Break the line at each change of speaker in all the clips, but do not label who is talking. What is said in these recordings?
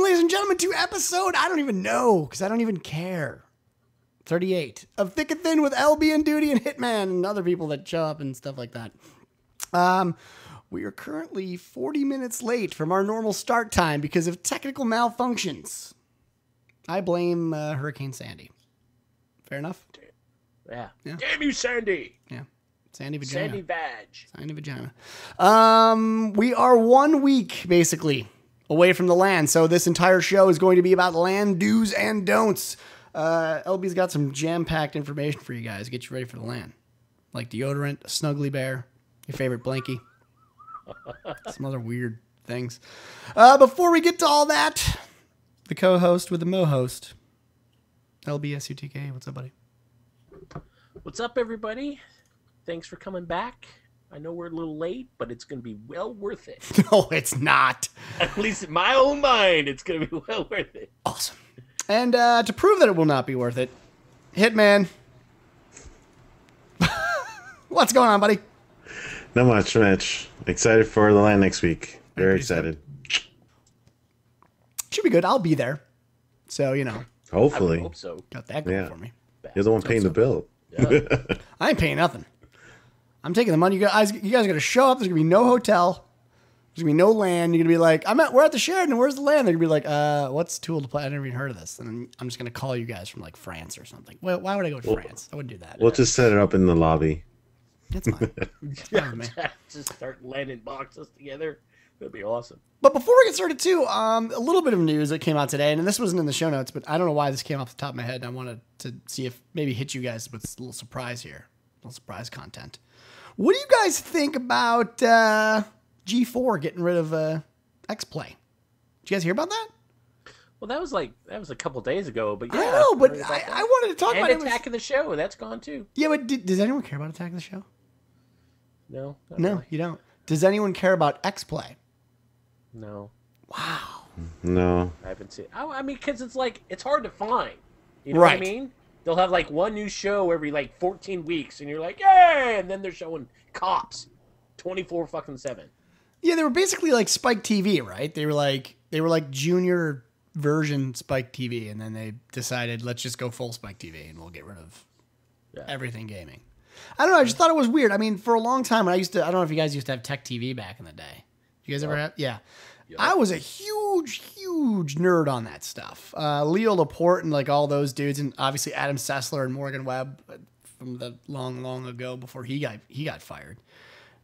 ladies and gentlemen, to episode, I don't even know, because I don't even care. 38 of Thick and Thin with LB and Duty and Hitman and other people that show up and stuff like that. We are currently 40 minutes late from our normal start time because of technical malfunctions. I blame Hurricane Sandy. Fair enough?
Yeah. Damn you, Sandy.
Yeah. Sandy vagina.
Sandy vag.
Sandy vagina. We are 1 week, basically, away from the LAN. So this entire show is going to be about LAN do's and don'ts. LB's got some jam-packed information for you guys to get you ready for the LAN. Like deodorant, a snuggly bear, your favorite blankie. Some other weird things. Before we get to all that, the co-host with the mo-host, LBSUTK. What's up, buddy?
What's up, everybody? Thanks for coming back. I know we're a little late, but it's going to be well worth it.
No, it's not.
At least in my own mind, it's going to be well worth it.
Awesome. And to prove that it will not be worth it, Hitman. What's going on, buddy?
Not much, Mitch. Excited for the LAN next week. Very excited.
Should be good. I'll be there. So, you know.
Hopefully.
I hope so.
Got that going for me.
You're the one paying the bill.
Yeah.
I ain't paying nothing. I'm taking the money. You guys are going to show up. There's going to be no hotel. There's going to be no LAN. You're going to be like, we're at the Sheraton. Where's the LAN? They're going to be like, what's Tool to play? I never even heard of this. And I'm just going to call you guys from like France or something. Well, why would I go to France? I wouldn't do that.
We'll just set it up in the lobby.
That's fine. It's fine with me.
Just start landing boxes together. That'd be awesome.
But before we get started, too, a little bit of news that came out today, and this wasn't in the show notes, but I don't know why this came off the top of my head, and I wanted to see if maybe hit you guys with a little surprise here, a little surprise content. What do you guys think about G4 getting rid of X-Play? Did you guys hear about that?
Well, that was a couple days ago, but yeah.
I know, but I wanted to talk about it.
And Attack of the Show, that's gone too.
Yeah, but does anyone care about Attack of the Show?
No.
No,
really.
You don't. Does anyone care about X-Play?
No.
Wow.
No.
I haven't seen it. I mean, because it's hard to find. You know what I mean? They'll have like one new show every like 14 weeks, and you're like, yay! And then they're showing Cops 24/7.
Yeah, they were basically like Spike TV, right? They were like junior version Spike TV, and then they decided, let's just go full Spike TV, and we'll get rid of everything gaming. I don't know. I just thought it was weird. I mean, for a long time, I don't know if you guys used to have Tech TV back in the day. You guys ever have? Yeah. Yep. I was a huge nerd on that stuff. Leo Laporte and like all those dudes, and obviously Adam Sessler and Morgan Webb from the long ago before he got fired.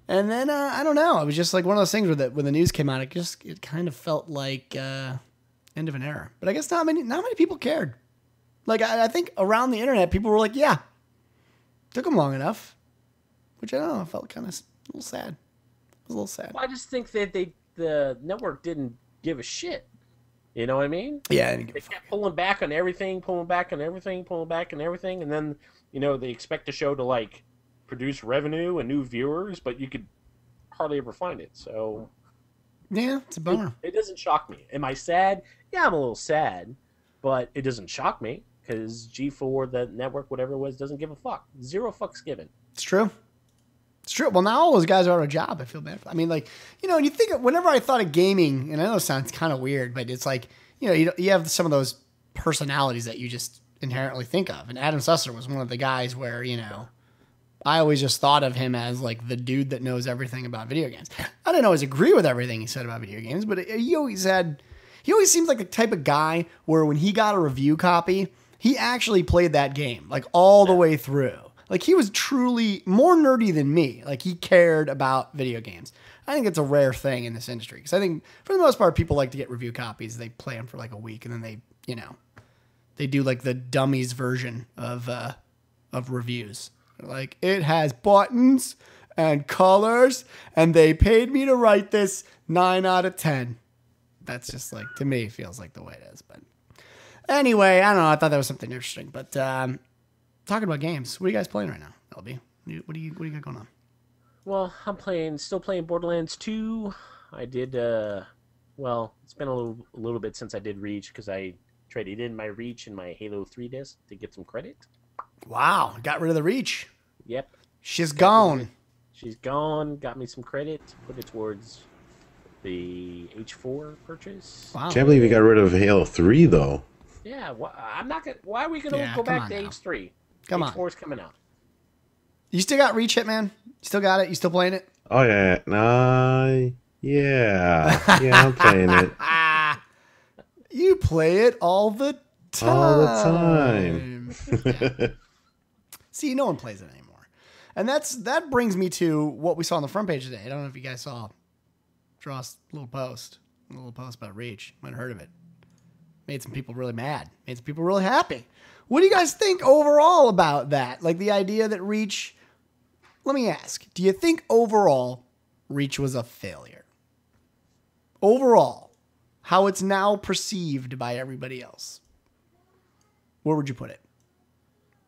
And then I don't know. It was just like one of those things where when the news came out, it kind of felt like end of an era. But I guess not many people cared. Like I think around the internet, people were like, yeah, took them long enough, which I don't know. I felt kind of a little sad. It was a little sad.
Well, I just think that the network didn't give a shit. You know what I mean?
Yeah,
they kept pulling back on everything, and then they expect the show to like produce revenue and new viewers, but you could hardly ever find it. So
yeah, it's a bummer.
It doesn't shock me. Am I sad? Yeah, I'm a little sad, but it doesn't shock me because G4, the network, whatever it was, doesn't give a fuck. Zero fucks given.
It's true. It's true. Well, now all those guys are out of a job. I feel bad for them. I mean, like, and you think whenever I thought of gaming, and I know it sounds kind of weird, but it's like, you have some of those personalities that you just inherently think of. And Adam Sessler was one of the guys where, I always just thought of him as like the dude that knows everything about video games. I didn't always agree with everything he said about video games, but he always seemed like the type of guy where when he got a review copy, he actually played that game like all the way through. Like, he was truly more nerdy than me. Like, he cared about video games. I think it's a rare thing in this industry. Because I think, for the most part, people like to get review copies. They play them for, like, a week. And then they do, like, the dummies version of reviews. Like, it has buttons and colors. And they paid me to write this 9 out of 10. That's just, like, to me, feels like the way it is. But anyway, I don't know. I thought that was something interesting. But, talking about games, what are you guys playing right now, LB? What do you got going on?
Well, I'm still playing Borderlands 2. I did, it's been a little bit since I did Reach because I traded in my Reach and my Halo 3 disc to get some credit.
Wow, got rid of the Reach.
Yep.
She's gone.
She's gone. Got me some credit. Put it towards the H4 purchase.
Wow.
Can't believe you got rid of Halo 3 though.
Yeah, I'm not gonna. Why are we gonna
Yeah,
go
come
back
on
to
now.
H3?
Come on.
H4 is coming out.
You still got Reach, Hitman? You still got it? You still playing it?
Oh yeah, nah, yeah, I'm playing it
You play it all the time.
all the time.
Yeah. See, no one plays it anymore. And that brings me to what we saw on the front page today. I don't know if you guys saw Dross' little post about Reach. Might have heard of it. Made some people really mad. Made some people really happy. What do you guys think overall about that? Like the idea that Reach... Let me ask, do you think overall Reach was a failure? Overall, how it's now perceived by everybody else. Where would you put it?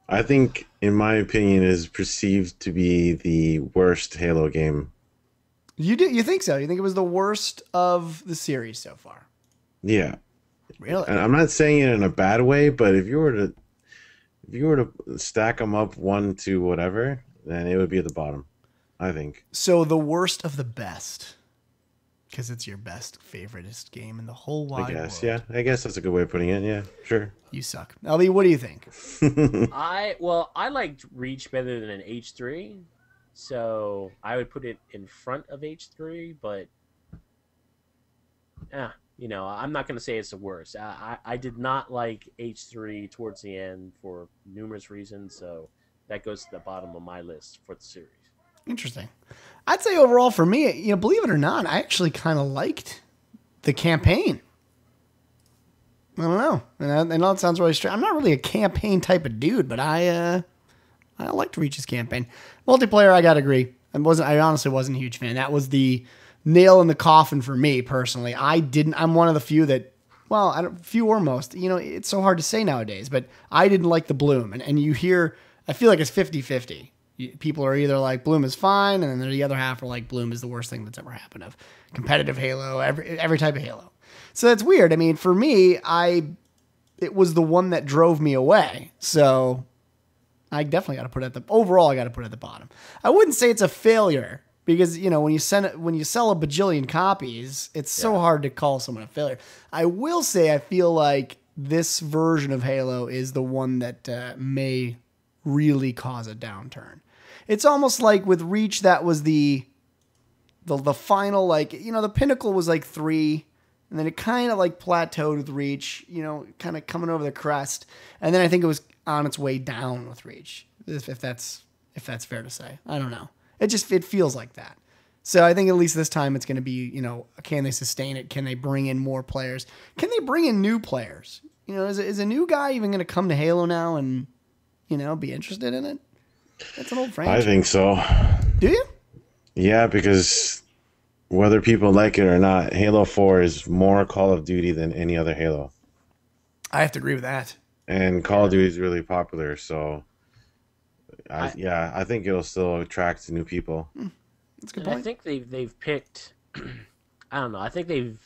I think, in my opinion, it is perceived to be the worst Halo game.
You do? You think so? You think it was the worst of the series so far?
Yeah.
Really?
And I'm not saying it in a bad way, but if you were to stack them up 1 to whatever, then it would be at the bottom, I think.
So the worst of the best, because it's your best, favoriteest game in the whole wide world.
Yeah. I guess that's a good way of putting it. Yeah, sure.
You suck. LB, what do you think?
I liked Reach better than an H3, so I would put it in front of H3. But I'm not going to say it's the worst. I did not like H3 towards the end for numerous reasons, so that goes to the bottom of my list for the series.
Interesting. I'd say overall for me, believe it or not, I actually kind of liked the campaign. I don't know. And I know it sounds really strange. I'm not really a campaign type of dude, but I liked Reach's campaign. Multiplayer, I gotta agree. I honestly wasn't a huge fan. That was the nail in the coffin for me personally. I'm one of the few that, few or most, it's so hard to say nowadays, but I didn't like the Bloom. And you hear, I feel like it's 50-50. People are either like Bloom is fine, and then the other half are like Bloom is the worst thing that's ever happened of competitive Halo, every type of Halo. So that's weird. I mean, for me, it was the one that drove me away. So I definitely got to put it overall, I got to put it at the bottom. I wouldn't say it's a failure because, when you sell a bajillion copies, it's so hard to call someone a failure. I will say, I feel like this version of Halo is the one that may really cause a downturn. It's almost like with Reach, that was the final, the pinnacle was like 3, and then it kind of like plateaued with Reach, kind of coming over the crest, and then I think it was on its way down with Reach, if that's fair to say. I don't know. It feels like that. So I think at least this time it's going to be, can they sustain it? Can they bring in more players? Can they bring in new players? Is a new guy even going to come to Halo now and, be interested in it? It's an old franchise.
I think so.
Do you?
Yeah, because whether people like it or not, Halo 4 is more Call of Duty than any other Halo.
I have to agree with that.
And Call of Duty is really popular, so I think it'll still attract new people.
That's a good
And
point.
I think they've picked, I don't know, I think they've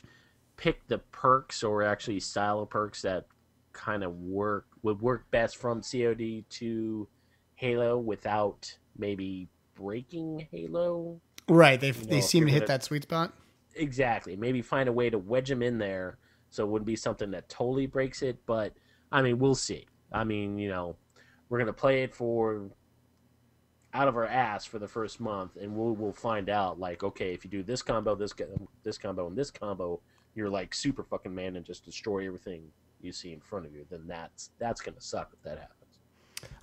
picked the perks or actually style of perks that kind of would work best from COD to Halo without maybe breaking Halo.
Right. They seem to hit that sweet spot.
Exactly. Maybe find a way to wedge them in there so it wouldn't be something that totally breaks it. But, we'll see. We're going to play it out of our ass for the first month, and we'll find out, okay, if you do this combo, this combo, and this combo, you're like super fucking man and just destroy everything you see in front of you, then that's going to suck if that happens.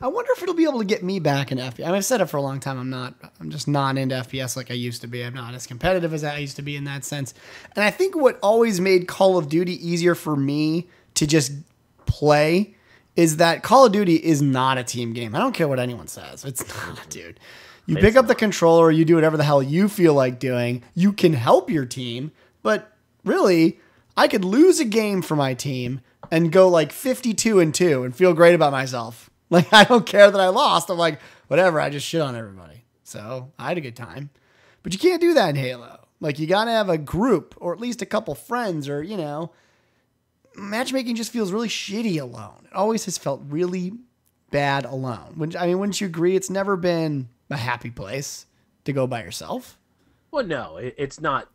I wonder if it'll be able to get me back in FPS. I've said it for a long time. I'm just not into FPS like I used to be. I'm not as competitive as I used to be in that sense. And I think what always made Call of Duty easier for me to just play is that Call of Duty is not a team game. I don't care what anyone says. It's not, dude. You pick up the controller, you do whatever the hell you feel like doing. You can help your team, but really, I could lose a game for my team and go 52-2 and feel great about myself. I don't care that I lost. I'm like, whatever, I just shit on everybody. So I had a good time. But you can't do that in Halo. You got to have a group or at least a couple friends or, matchmaking just feels really shitty alone. It always has felt really bad alone. Wouldn't you agree? It's never been a happy place to go by yourself.
Well, no, it's not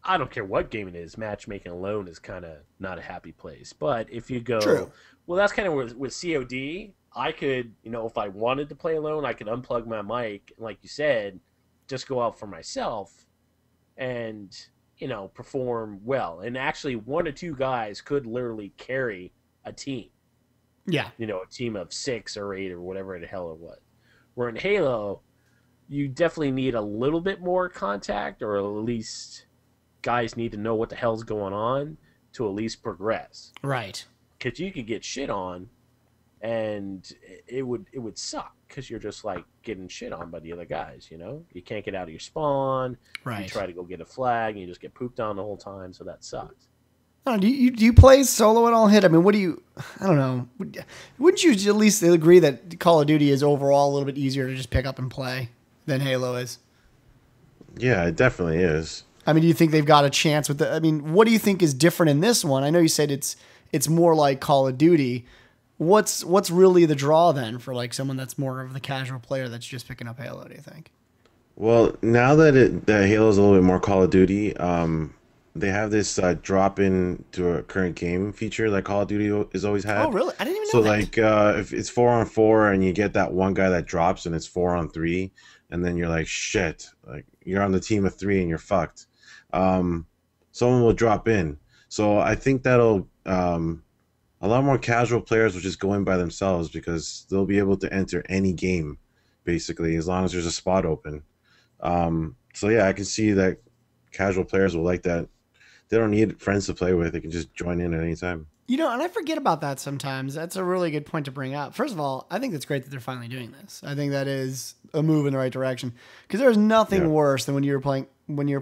I don't care what game it is, matchmaking alone is kind of not a happy place. But if you go,
True.
well, that's kind of with COD. I could, if I wanted to play alone, I could unplug my mic, and like you said, just go out for myself and, perform well. And actually, one or two guys could literally carry a team.
Yeah.
A team of 6 or 8 or whatever the hell it was. Where in Halo, you definitely need a little bit more contact, or at least guys need to know what the hell's going on to at least progress.
Right.
Because you could get shit on, and it would suck because you're just like getting shit on by the other guys. You can't get out of your spawn.
Right.
You try to go get a flag, and you just get pooped on the whole time. So that sucks.
Do you play solo at all, Hit? I mean, I don't know. Wouldn't you at least agree that Call of Duty is overall a little bit easier to just pick up and play than Halo is?
Yeah, it definitely is.
I mean, do you think they've got a chance with what do you think is different in this one? I know you said it's more like Call of Duty. What's really the draw then for like someone that's more of the casual player that's just picking up Halo, do you think?
Well, now that Halo's a little bit more Call of Duty, they have this drop in to a current game feature that Call of Duty has always had.
Oh, really? I didn't even know
So,
that.
like, if it's 4-on-4 and you get that one guy that drops and it's 4-on-3, and then you're like, shit, like you're on the team of 3 and you're fucked. Someone will drop in. So I think that'll a lot more casual players will just go in by themselves because they'll be able to enter any game, basically, as long as there's a spot open. So yeah, I can see that casual players will like that. They don't need friends to play with. They can just join in at any time.
And I forget about that sometimes. That's a really good point to bring up. First of all, I think it's great that they're finally doing this. I think that is a move in the right direction because there's nothing worse than when you were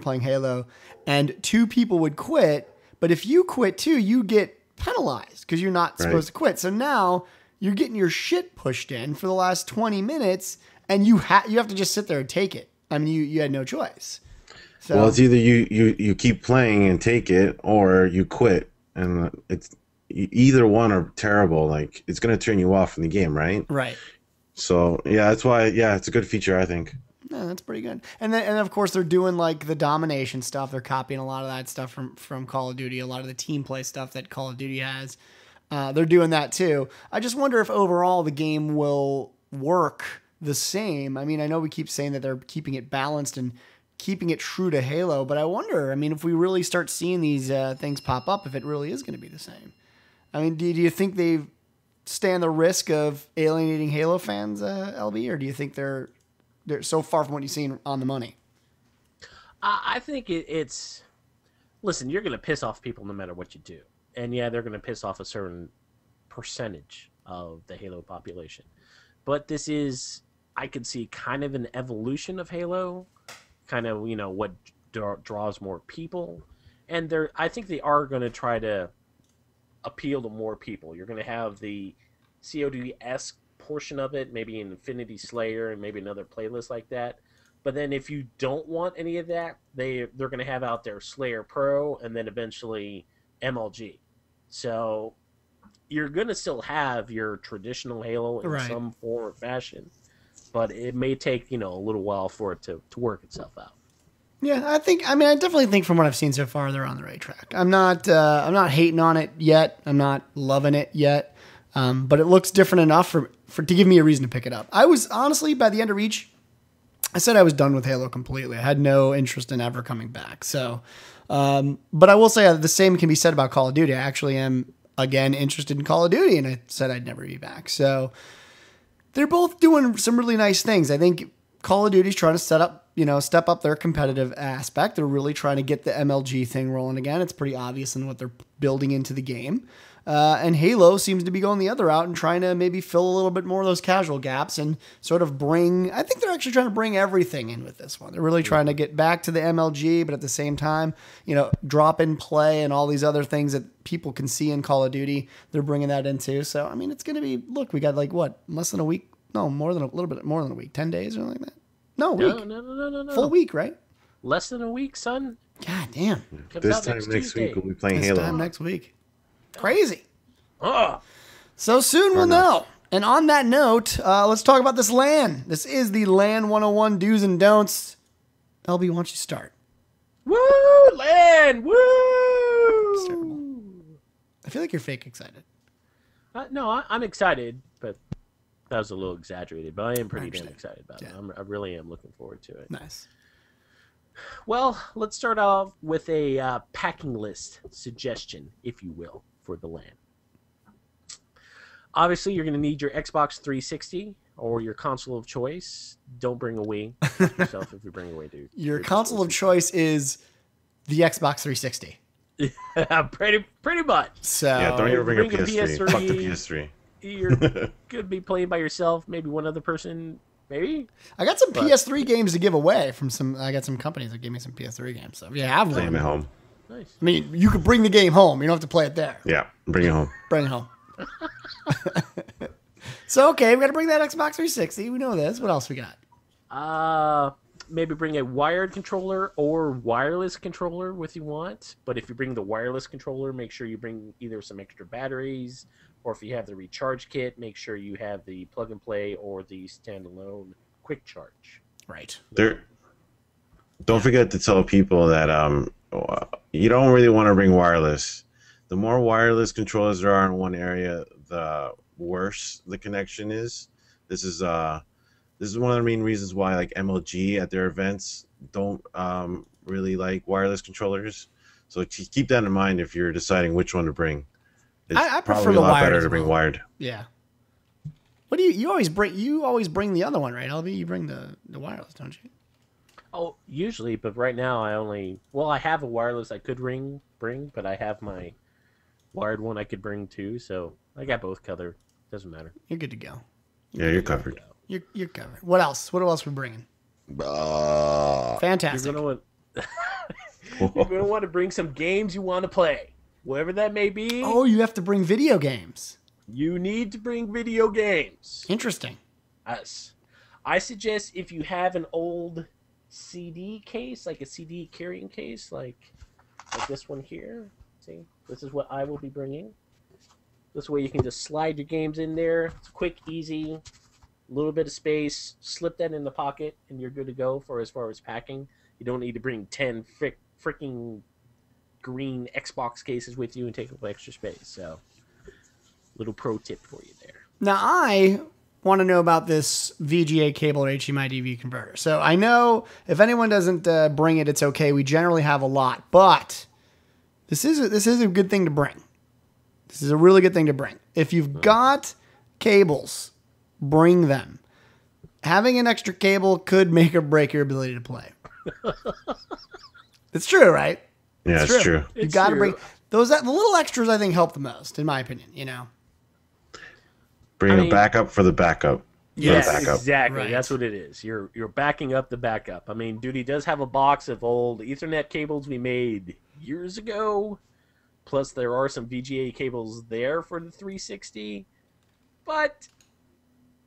playing Halo and 2 people would quit, but if you quit too, you get penalized because you're not supposed to quit. So now you're getting your shit pushed in for the last 20 minutes and you have to just sit there and take it. I mean, you had no choice. So,
well, it's either you keep playing and take it, or you quit, and it's either one are terrible. Like it's going to turn you off from the game, right?
Right.
So yeah, that's why. Yeah, it's a good feature, I think.
No, that's pretty good. And of course they're doing like the domination stuff. They're copying a lot of that stuff from Call of Duty. A lot of the team play stuff that Call of Duty has. They're doing that too. I just wonder if overall the game will work the same. I mean, I know we keep saying that they're keeping it balanced and keeping it true to Halo, but I wonder, I mean, if we really start seeing these things pop up, if it really is going to be the same. I mean, do you think they stand the risk of alienating Halo fans, LB, or do you think they're so far from what you've seen on the money?
I think it's... Listen, you're going to piss off people no matter what you do. And yeah, they're going to piss off a certain percentage of the Halo population. But this is, I could see kind of an evolution of Halo, kind of, what draws more people. And I think they are going to try to appeal to more people. You're going to have the COD-esque portion of it, maybe an Infinity Slayer and maybe another playlist like that. But then if you don't want any of that, they're going to have out their Slayer Pro and then eventually MLG. So you're going to still have your traditional Halo in some form or fashion, but it may take, a little while for it to work itself out.
Yeah, I definitely think from what I've seen so far, they're on the right track. I'm not hating on it yet. I'm not loving it yet. But it looks different enough to give me a reason to pick it up. I was honestly, by the end of Reach, I said I was done with Halo completely. I had no interest in ever coming back. So, but I will say the same can be said about Call of Duty. I actually am, again, interested in Call of Duty, and I said I'd never be back. So they're both doing some really nice things. I think Call of Duty's trying to step up their competitive aspect. They're really trying to get the MLG thing rolling again. It's pretty obvious in what they're building into the game. And Halo seems to be going the other route and trying to maybe fill a little bit more of those casual gaps and sort of I think they're actually trying to bring everything in with this one. They're really trying to get back to the MLG, but at the same time, drop in play and all these other things that people can see in Call of Duty. They're bringing that in too. So, I mean, it's going to be, look, we got like less than a week? No, a little bit more than a week. 10 days or something like that? No, a week.
No.
Full week, right?
Less than a week, son.
God damn.
This time next week we'll be playing Halo.
This time next week. Crazy.
Oh.
So soon we'll know. And on that note, let's talk about this LAN. This is the LAN 101 do's and don'ts. LB, why don't you start?
Woo! LAN! Woo!
It's terrible. I feel like you're fake excited.
No, I'm excited, but that was a little exaggerated. But I am pretty damn
understand.
excited about it.
Yeah.
I really am looking forward to it.
Nice.
Well, let's start off with a packing list suggestion, if you will, for the LAN. Obviously, you're going to need your Xbox 360 or your console of choice. Don't bring a Wii. Fuck yourself if you bring a Wii, dude.
Your console of choice is the Xbox 360.
pretty much.
So
Yeah, don't even bring a
Bring a
PS3. Fuck the PS3.
You're going to be playing by yourself. Maybe one other person. Maybe.
I got some PS3 games to give away from some. I got some companies that give me some PS3 games. So if you have
Play
one,
them at home.
Nice.
I mean, you could bring the game home. You don't have to play it there.
Yeah, bring it home.
Bring it home. So okay, we got to bring that Xbox 360. We know this. What else we got?
Maybe bring a wired controller or wireless controller if you want. But if you bring the wireless controller, make sure you bring either some extra batteries, or if you have the recharge kit, make sure you have the plug and play or the standalone quick charge.
Right.
Don't forget to tell people that you don't really want to bring wireless. The more wireless controllers there are in one area, the worse the connection is. This is one of the main reasons why like MLG at their events don't really like wireless controllers. So keep that in mind if you're deciding which one to bring. It's
I prefer
probably
the
a lot
wired
better
as
to bring
well.
wired.
Yeah. What do you always bring? You always bring the other one, right? LB, you bring the wireless, don't you?
Oh, usually, but right now I have a wireless I could bring, but I have my wired one I could bring too, so I got both covered. Doesn't matter.
You're good to go.
Yeah, you're covered.
You're covered. What else? What else we bringing? Fantastic.
You're gonna want to bring some games you want to play, whatever that may be.
Oh, you have to bring video games.
You need to bring video games.
Interesting.
Yes. I suggest if you have an old CD case, like a CD carrying case, like this one here. See, this is what I will be bringing. This way you can just slide your games in there. It's quick, easy, a little bit of space. Slip that in the pocket, and you're good to go for as far as packing. You don't need to bring 10 freaking green Xbox cases with you and take up extra space. So, little pro tip for you there.
Now, I want to know about this VGA cable or HDMI DV converter. So I know if anyone doesn't bring it, it's okay. We generally have a lot, but this is a good thing to bring. This is a really good thing to bring. If you've got cables, bring them. Having an extra cable could make or break your ability to play. It's true, right?
Yeah, it's true.
You got to bring those. The little extras, I think, help the most, in my opinion. You know.
Bring a backup for the backup.
Yes,
backup.
exactly.
Right.
That's what it is. You're backing up the backup. I mean, Duty does have a box of old Ethernet cables we made years ago. Plus, there are some VGA cables there for the 360. But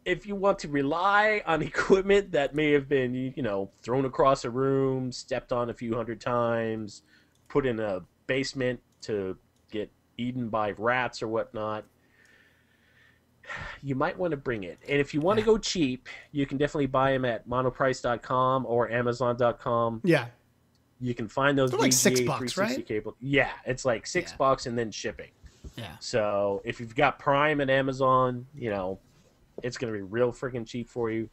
if you want to rely on equipment that may have been, thrown across a room, stepped on a few hundred times, put in a basement to get eaten by rats or whatnot, you might want to bring it. And if you want to go cheap, you can definitely buy them at monoprice.com or amazon.com.
Yeah.
You can find those
They're
VGA
like $6,
360
right?
cable. Yeah, it's like $6 and then shipping.
Yeah.
So if you've got Prime at Amazon, it's going to be real freaking cheap for you.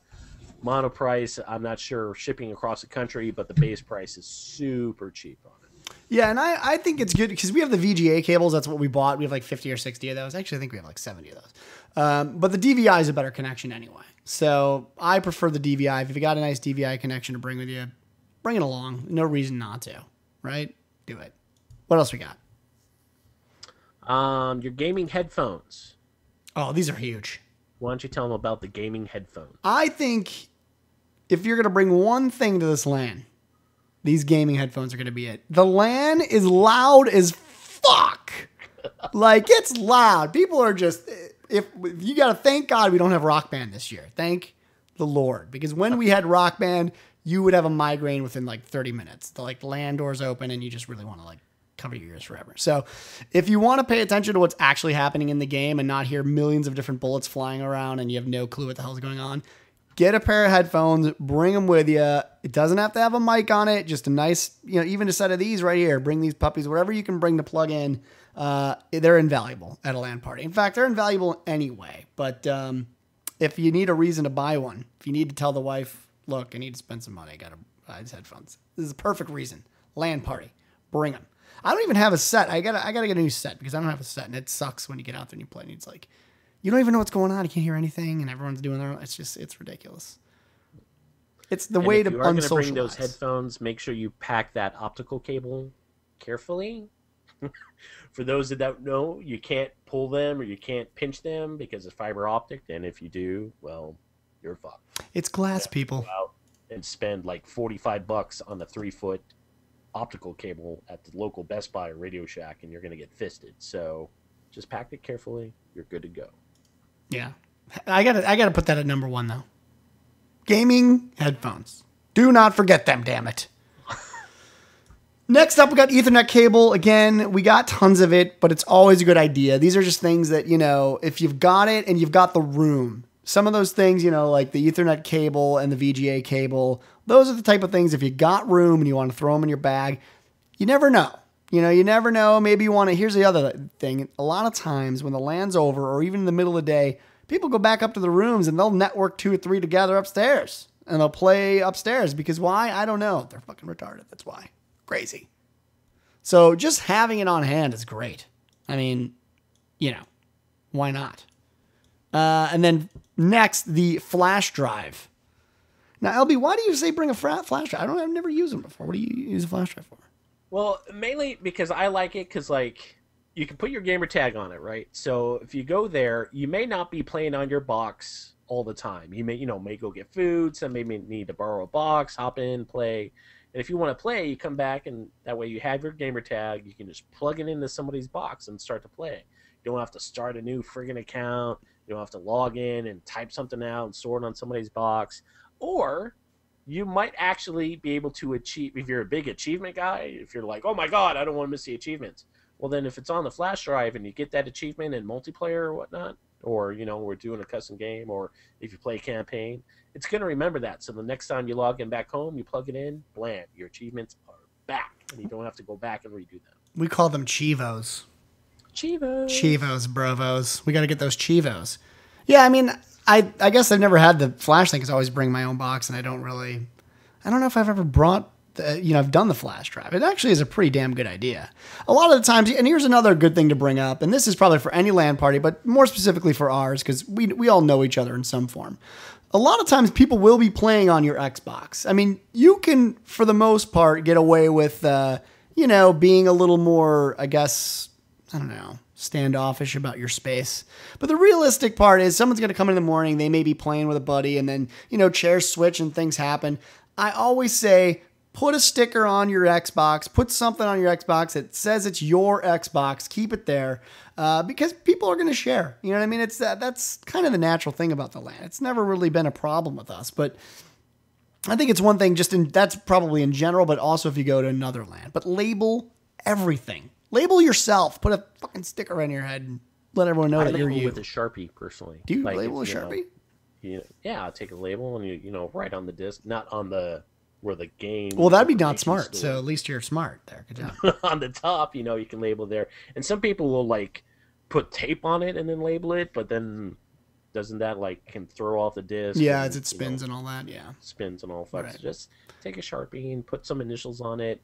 Mono price, I'm not sure shipping across the country, but the base price is super cheap on it.
Yeah, and I think it's good because we have the VGA cables. That's what we bought. We have like 50 or 60 of those. Actually, I think we have like 70 of those. But the DVI is a better connection anyway. So I prefer the DVI. If you've got a nice DVI connection to bring with you, bring it along. No reason not to, right? Do it. What else we got?
Your gaming headphones.
Oh, these are huge.
Why don't you tell them about the gaming headphones?
I think if you're going to bring one thing to this LAN, these gaming headphones are going to be it. The LAN is loud as fuck. Like, it's loud. People are just... If you got to thank God we don't have Rock Band this year. Thank the Lord. Because when we had Rock Band, you would have a migraine within like 30 minutes. The LAN doors open and you just really want to cover your ears forever. So if you want to pay attention to what's actually happening in the game and not hear millions of different bullets flying around and you have no clue what the hell's going on, Get a pair of headphones, bring them with you. It doesn't have to have a mic on it. Just a nice, even a set of these right here. Bring these puppies, whatever you can bring to plug in. They're invaluable at a LAN party. In fact, they're invaluable anyway. But if you need a reason to buy one, if you need to tell the wife, look, I need to spend some money, I got to buy these headphones. This is a perfect reason. LAN party. Bring them. I don't even have a set. I gotta get a new set because I don't have a set, and it sucks when you get out there and you play, and it's like, you don't even know what's going on. You can't hear anything, and everyone's doing their own. It's ridiculous. It's the way to unsocialize. If you are going to bring those
headphones, make sure you pack that optical cable carefully. For those that don't know, you can't pull them or you can't pinch them because it's fiber optic, and if you do, well, you're fucked.
It's glass, people.
Go out and spend like $45 on a 3-foot optical cable at the local Best Buy or Radio Shack, and you're going to get fisted. So just pack it carefully. You're good to go.
Yeah. I gotta put that at number 1, though. Gaming headphones. Do not forget them, damn it. Next up, we got Ethernet cable. Again, we got tons of it, but it's always a good idea. These are just things that, if you've got it and you've got the room, some of those things, like the Ethernet cable and the VGA cable, those are the type of things, if you got room and you want to throw them in your bag, you never know. You never know. Maybe you want to. Here's the other thing. A lot of times when the LAN's over or even in the middle of the day, people go back up to the rooms and they'll network 2 or 3 together upstairs and they'll play upstairs because why? I don't know. They're fucking retarded. That's why. Crazy. So just having it on hand is great. I mean, why not? And then next, the flash drive. Now, LB, why do you say bring a flash drive? I've never used them before. What do you use a flash drive for?
Well, mainly because I like it because, you can put your gamer tag on it, right? So if you go there, you may not be playing on your box all the time. You may go get food. Some may need to borrow a box, hop in, play. And if you want to play, you come back, and that way you have your gamer tag. You can just plug it into somebody's box and start to play. You don't have to start a new friggin' account. You don't have to log in and type something out and store it on somebody's box. Or you might actually be able to achieve, if you're a big achievement guy, if you're like, oh my God, I don't want to miss the achievements. Well, then if it's on the flash drive and you get that achievement in multiplayer or whatnot, or, we're doing a custom game, or if you play campaign, it's going to remember that. So the next time you log in back home, you plug it in, blam, your achievements are back. And you don't have to go back and redo them.
We call them Chivos.
Chivos,
brovos. We got to get those Chivos. Yeah, I mean, I guess I've never had the flash thing because I always bring my own box, and I don't know if I've ever brought, I've done the flash drive. It actually is a pretty damn good idea. A lot of the times, and here's another good thing to bring up, and this is probably for any LAN party, but more specifically for ours because we all know each other in some form. A lot of times people will be playing on your Xbox. I mean, you can, for the most part, get away with, being a little more, I guess, I don't know, standoffish about your space. But the realistic part is someone's going to come in the morning, they may be playing with a buddy, and then, chairs switch and things happen. I always say, put a sticker on your Xbox, put something on your Xbox that says it's your Xbox, keep it there, because people are going to share. You know what I mean? It's that's kind of the natural thing about the LAN. It's never really been a problem with us, but I think it's one thing that's probably in general, but also if you go to another LAN. But label everything. Label yourself. Put a fucking sticker on your head and let everyone know that you're you.
With a Sharpie, personally.
Do you label a Sharpie?
Yeah, I'll take a label and write on the disc, not on the where the game.
Well, that'd be not smart. So at least you're smart there. Good job.
On the top, you can label there, and some people will put tape on it and then label it, but then doesn't that can throw off the disc?
Yeah, as it spins and all that. Yeah,
spins and all that.
Right.
So just take a Sharpie and put some initials on it.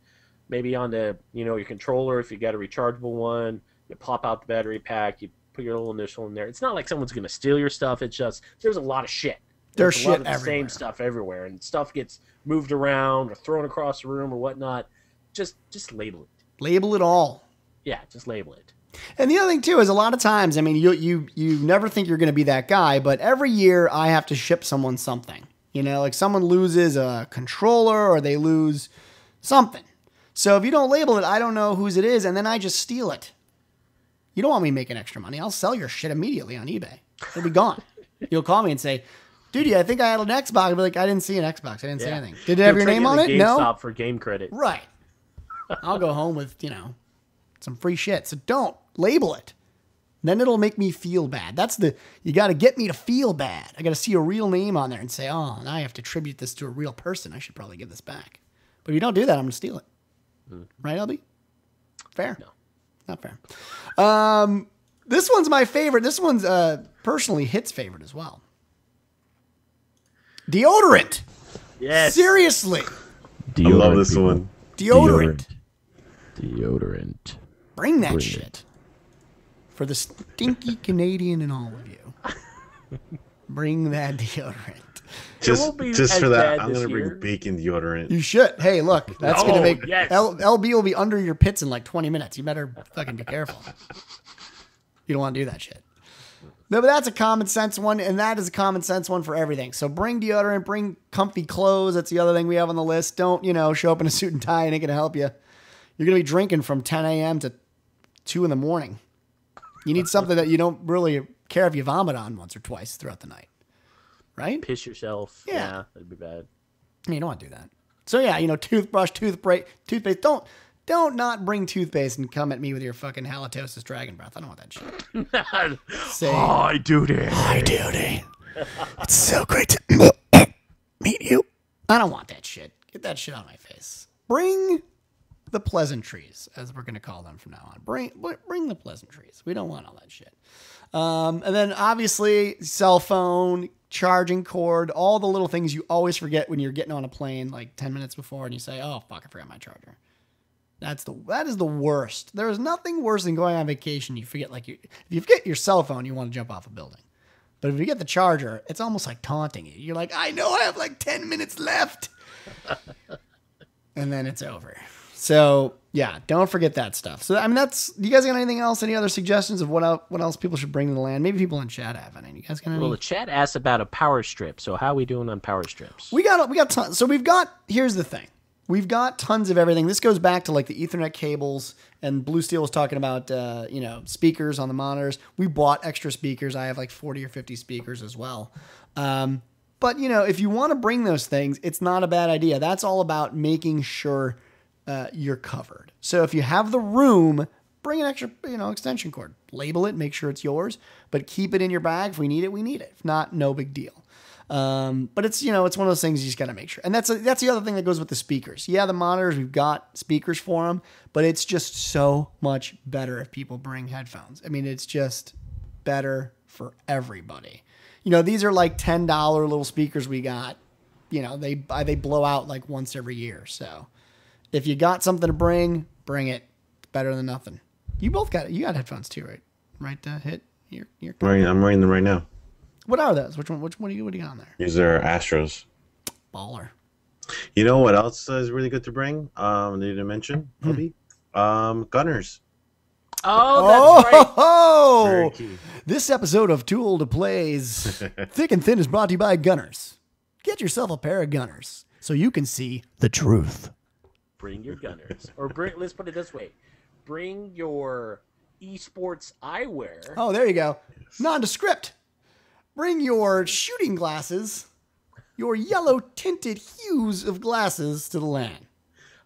Maybe on the your controller if you got a rechargeable one. You pop out the battery pack. You put your little initial in there. It's not like someone's gonna steal your stuff. It's just there's a lot of shit.
There's
a
shit
lot of the
everywhere.
same stuff everywhere, and stuff gets moved around or thrown across the room or whatnot. Just label it.
Label it all.
Yeah, just label it.
And the other thing too is a lot of times, I mean, you never think you're going to be that guy, but every year I have to ship someone something. Someone loses a controller or they lose something. So if you don't label it, I don't know whose it is, and then I just steal it. You don't want me making extra money. I'll sell your shit immediately on eBay. It'll be gone. You'll call me and say, dude, I think I had an Xbox. I'll be like, I didn't see an Xbox. I didn't see anything. Did it have your name on it? No.
GameStop for game credit.
Right. I'll go home with, some free shit. So don't label it. Then it'll make me feel bad. You got to get me to feel bad. I got to see a real name on there and say, oh, now I have to attribute this to a real person. I should probably give this back. But if you don't do that, I'm going to steal it. Right, LB? Fair?
No.
Not fair. This one's my favorite. This one's personally Hit's favorite as well. Deodorant.
Yes.
Seriously.
I love this one.
Deodorant.
Deodorant.
Bring that shit. For the stinky Canadian and all of you. Bring that deodorant.
Just for that, I'm going to
year.
bring bacon deodorant.
You should. Hey, look. That's going to make...
Yes.
LB will be under your pits in like 20 minutes. You better fucking be careful. You don't want to do that shit. No, but that's a common sense one, and that is a common sense one for everything. So bring deodorant, bring comfy clothes. That's the other thing we have on the list. Don't, show up in a suit and tie. It ain't going to help you. You're going to be drinking from 10 a.m. to 2 in the morning. You need something that you don't really care if you vomit on once or twice throughout the night. Right?
Piss yourself. Yeah, that'd be bad.
You don't want to do that. So yeah, toothbrush, toothpaste. Don't not bring toothpaste and come at me with your fucking halitosis dragon breath. I don't want that shit. Say,
Hi, duty.
Hi, duty. It's so great to meet you. I don't want that shit. Get that shit on my face. Bring the pleasantries, as we're going to call them from now on. Bring the pleasantries. We don't want all that shit. And then obviously cell phone, charging cord, all the little things you always forget when you're getting on a plane like 10 minutes before and you say, oh, fuck, I forgot my charger. That is the worst. There is nothing worse than going on vacation. You forget, if you forget your cell phone, you want to jump off a building. But if you get the charger, it's almost like taunting you. You're like, I know I have like 10 minutes left. And then it's over. So yeah, don't forget that stuff. So, do you guys got anything else? Any other suggestions of what else people should bring to the land? Maybe people in chat have any. You guys got any?
Well, the chat asked about a power strip. So how are we doing on power strips?
We got tons. So here's the thing. We've got tons of everything. This goes back to like the Ethernet cables, and Blue Steel was talking about, speakers on the monitors. We bought extra speakers. I have like 40 or 50 speakers as well. But if you want to bring those things, it's not a bad idea. That's all about making sure you're covered. So if you have the room, bring an extra, extension cord, label it, make sure it's yours, but keep it in your bag. If we need it, we need it. If not, no big deal. But it's, it's one of those things you just got to make sure. And that's the other thing that goes with the speakers. Yeah, the monitors, we've got speakers for them, but it's just so much better if people bring headphones. I mean, it's just better for everybody. These are like $10 little speakers we got. They blow out like once every year. So if you got something to bring it. It's better than nothing. You got headphones too, right? Right, Hit?
I'm wearing them right now.
What are those? Which one do you got on there?
These are Astros.
Baller.
You know what else is really good to bring? They didn't mention, maybe? Gunners.
Oh, that's right.
Oh, this episode of Too Old to Play's Thick and Thin is brought to you by Gunners. Get yourself a pair of Gunners so you can see the truth.
Bring your Gunners. Or let's put it this way. Bring your esports eyewear.
Oh, there you go. Nondescript. Bring your shooting glasses, your yellow tinted hues of glasses to the LAN.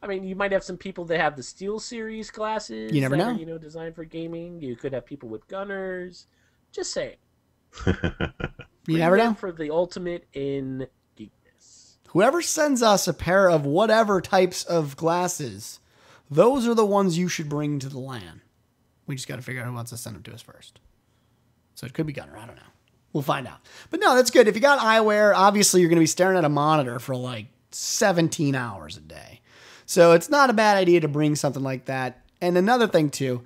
I mean, you might have some people that have the Steel Series glasses.
You never know.
Are, designed for gaming. You could have people with Gunners. Just saying.
You never know.
For the ultimate in geekness.
Whoever sends us a pair of whatever types of glasses, those are the ones you should bring to the LAN. We just got to figure out who wants to send them to us first. So it could be Gunner. I don't know. We'll find out. But no, that's good. If you got eyewear, obviously you're going to be staring at a monitor for like 17 hours a day. So it's not a bad idea to bring something like that. And another thing too,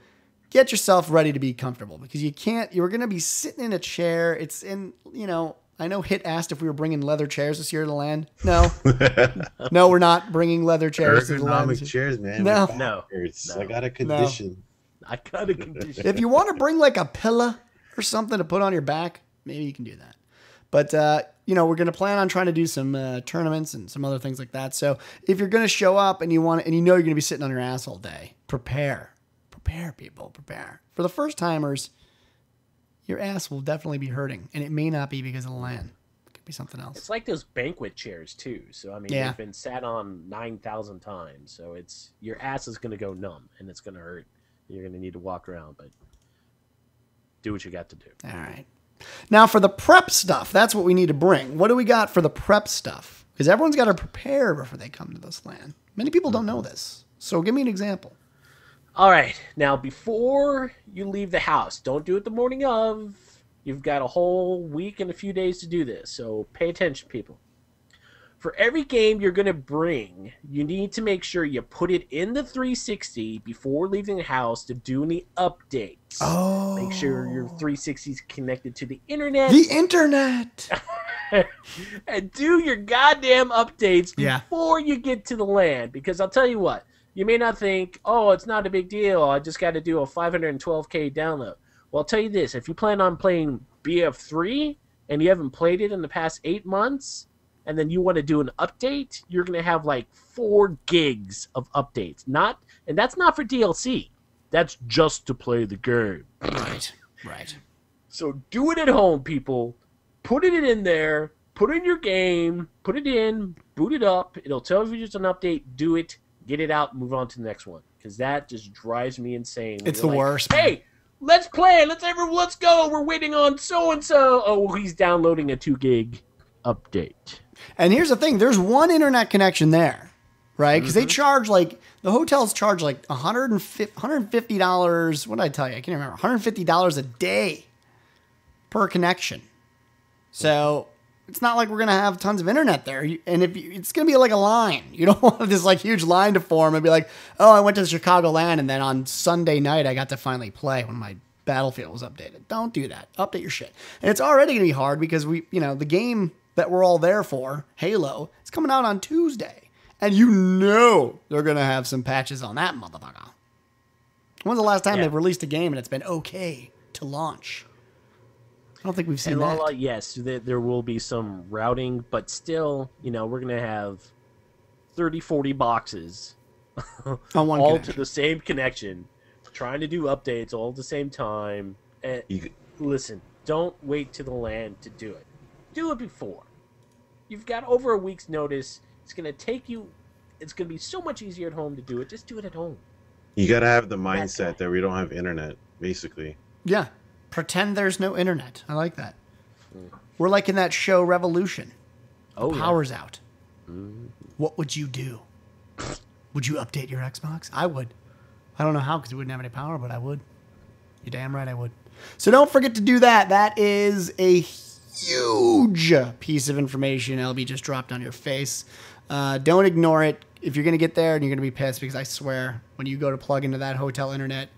get yourself ready to be comfortable because you're going to be sitting in a chair. It's in, I know Hit asked if we were bringing leather chairs this year to the LAN. No, no, we're not bringing leather chairs to the LAN.
Ergonomic chairs, man.
No.
I got a condition.
If you want to bring like a pillow or something to put on your back, maybe you can do that. But, we're going to plan on trying to do some tournaments and some other things like that. So if you're going to show up and you're going to be sitting on your ass all day, prepare. Prepare, people. Prepare. For the first timers, your ass will definitely be hurting. And it may not be because of the LAN. It could be something else.
It's like those banquet chairs, too. So, I mean, they've been sat on 9,000 times. So your ass is going to go numb and it's going to hurt. You're going to need to walk around. But do what you got to do.
All right. Now for the prep stuff, that's what we need to bring. What do we got for the prep stuff? Because everyone's got to prepare before they come to this LAN. Many people don't know this. So give me an example.
All right. Now, before you leave the house, don't do it the morning of. You've got a whole week and a few days to do this. So pay attention, people. For every game you're going to bring, you need to make sure you put it in the 360 before leaving the house to do any updates.
Oh.
Make sure your 360 is connected to the internet.
The internet.
And do your goddamn updates
Yeah.
before you get to the LAN. Because I'll tell you what, you may not think, oh, it's not a big deal. I just got to do a 512K download. Well, I'll tell you this. If you plan on playing BF3 and you haven't played it in the past 8 months, and then you want to do an update, you're going to have like 4 gigs of updates. And that's not for DLC. That's just to play the game.
Right. Right.
So do it at home, people. Put it in there. Put it in your game. Put it in. Boot it up. It'll tell you it's an update. Do it. Get it out. Move on to the next one. Because that just drives me insane.
It's the worst.
Hey, let's play. Let's go. We're waiting on so-and-so. Oh, he's downloading a 2 gig update.
And here's the thing. There's one internet connection there, right? Because they charge like, the hotels charge like $150. What did I tell you? I can't remember. $150 a day per connection. So it's not like we're going to have tons of internet there. And it's going to be like a line. You don't want this like huge line to form and be like, oh, I went to the Chicago LAN and then on Sunday night I got to finally play when my Battlefield was updated. Don't do that. Update your shit. And it's already going to be hard because the game that we're all there for, Halo, it's coming out on Tuesday. And they're going to have some patches on that motherfucker. When's the last time they've released a game and it's been okay to launch? I don't think we've seen that.
Yes, there will be some routing, but still, we're going to have 30, 40 boxes
on one
all
connection.
to the same connection, trying to do updates all at the same time. And listen, don't wait to the LAN to do it. Do it before. You've got over a week's notice. It's going to be so much easier at home to do it. Just do it at home.
You got to have the mindset that we don't have internet, basically.
Yeah. Pretend there's no internet. I like that. We're like in that show Revolution. The power's out. What would you do? Would you update your Xbox? I would. I don't know how because we wouldn't have any power, but I would. You're damn right I would. So don't forget to do that. That is a huge piece of information LB just dropped on your face. Don't ignore it. If you're going to get there and you're going to be pissed, because I swear, when you go to plug into that hotel internet,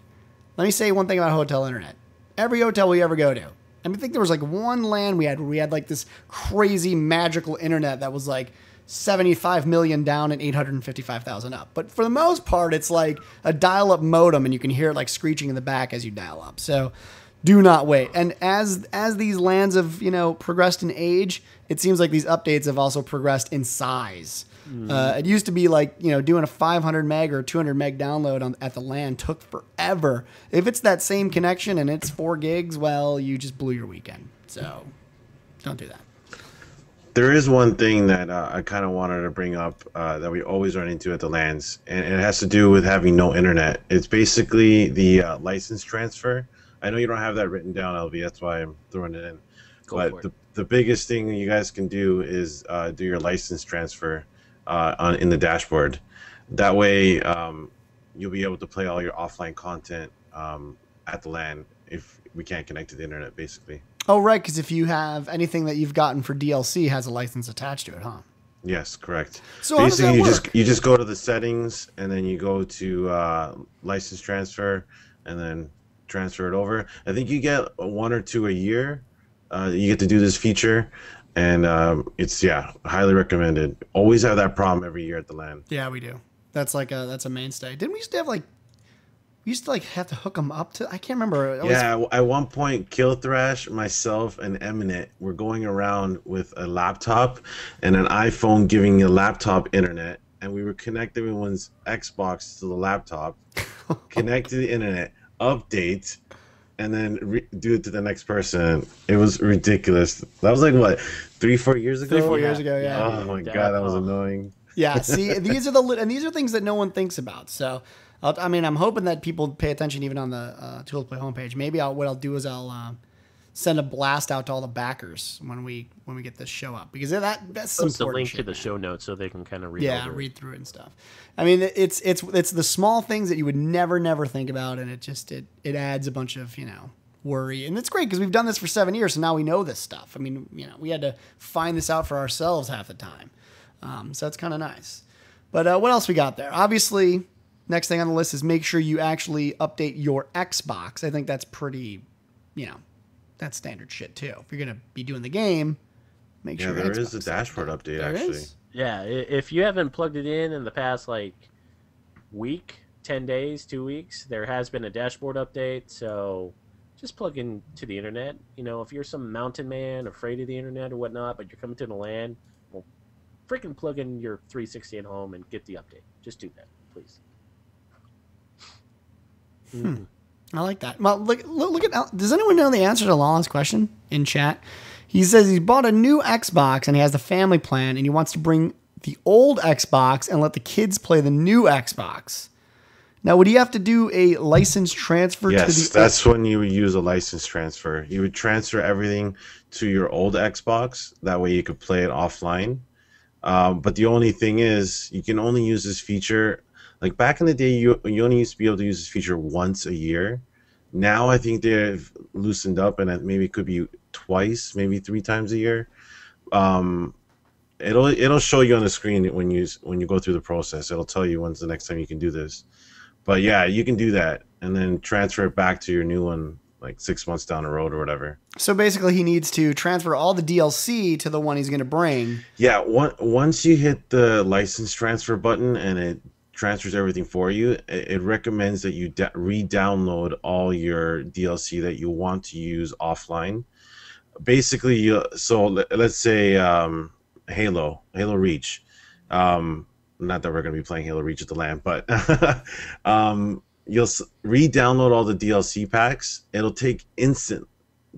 let me say one thing about hotel internet. Every hotel we ever go to, I think there was like one LAN we had like this crazy magical internet that was like 75 million down and 855,000 up. But for the most part, it's like a dial-up modem and you can hear it like screeching in the back as you dial up. So do not wait. And as these LANs have, progressed in age, it seems like these updates have also progressed in size. It used to be like, doing a 500 meg or 200 meg download at the LAN took forever. If it's that same connection and it's 4 gigs, well, you just blew your weekend. So don't do that.
There is one thing that I kind of wanted to bring up that we always run into at the LANs, and it has to do with having no internet. It's basically the license transfer. I know you don't have that written down, LV. That's why I'm throwing it in. But the biggest thing you guys can do is do your license transfer in the dashboard. That way, you'll be able to play all your offline content at the LAN if we can't connect to the internet, basically.
Oh, right, because if you have anything that you've gotten for DLC has a license attached to it, huh?
Yes, correct.
So
basically,
how does that work?
you just go to the settings and then you go to license transfer and then transfer it over. I think you get 1 or 2 a year. You get to do this feature. And it's highly recommended. Always have that problem every year at the LAN.
Yeah, we do. That's a mainstay. Didn't we used to have have to hook them up to? I can't remember.
At one point, Kill Thrash, myself, and Eminent were going around with a laptop and an iPhone giving a laptop internet, and we were connecting everyone's Xbox to the laptop, connect to the internet, update, and then do it to the next person. It was ridiculous. That was like what, 3-4 years ago?
3-4 years ago, yeah.
Oh my god, that was annoying.
Yeah, see, these are things that no one thinks about. So I mean, I'm hoping that people pay attention even on the Tools Play homepage. Maybe what I'll do is I'll send a blast out to all the backers when we get this show up, because that's some
Post a
important
link
shit,
to the
man.
show notes so they can kind of read.
Yeah, read through it and stuff. I mean, it's the small things that you would never think about, and it adds a bunch of worry, and it's great because we've done this for 7 years, so now we know this stuff. I mean, we had to find this out for ourselves half the time, so that's kind of nice. But what else we got there? Obviously, next thing on the list is make sure you actually update your Xbox. I think that's pretty, that's standard shit too. If you're gonna be doing the game, make sure.
Yeah, there is
Xbox
a dashboard update
there
actually.
is?
Yeah, if you haven't plugged it in the past week, 10 days, 2 weeks, there has been a dashboard update. So just plug in to the internet. If you're some mountain man afraid of the internet or whatnot, but you're coming to the LAN, well, freaking plug in your 360 at home and get the update. Just do that, please.
I like that. Well, look at. Does anyone know the answer to Lala's question in chat? He says he's bought a new Xbox and he has the family plan and he wants to bring the old Xbox and let the kids play the new Xbox. Now, would he have to do a license transfer?
Yes, that's when you would use a license transfer. You would transfer everything to your old Xbox. That way you could play it offline. But the only thing is, you can only use this feature. Like back in the day, you only used to be able to use this feature once a year. Now I think they've loosened up, and it maybe could be twice, maybe 3 times a year. It'll show you on the screen when you go through the process. It'll tell you when's the next time you can do this. But yeah, you can do that and then transfer it back to your new one like 6 months down the road or whatever.
So basically, he needs to transfer all the DLC to the one he's going to bring.
Yeah, once you hit the license transfer button and it transfers everything for you, it recommends that you re-download all your DLC that you want to use offline. Basically, let's say Halo Reach. Not that we're going to be playing Halo Reach at the LAN, but you'll re-download all the DLC packs. It'll take instant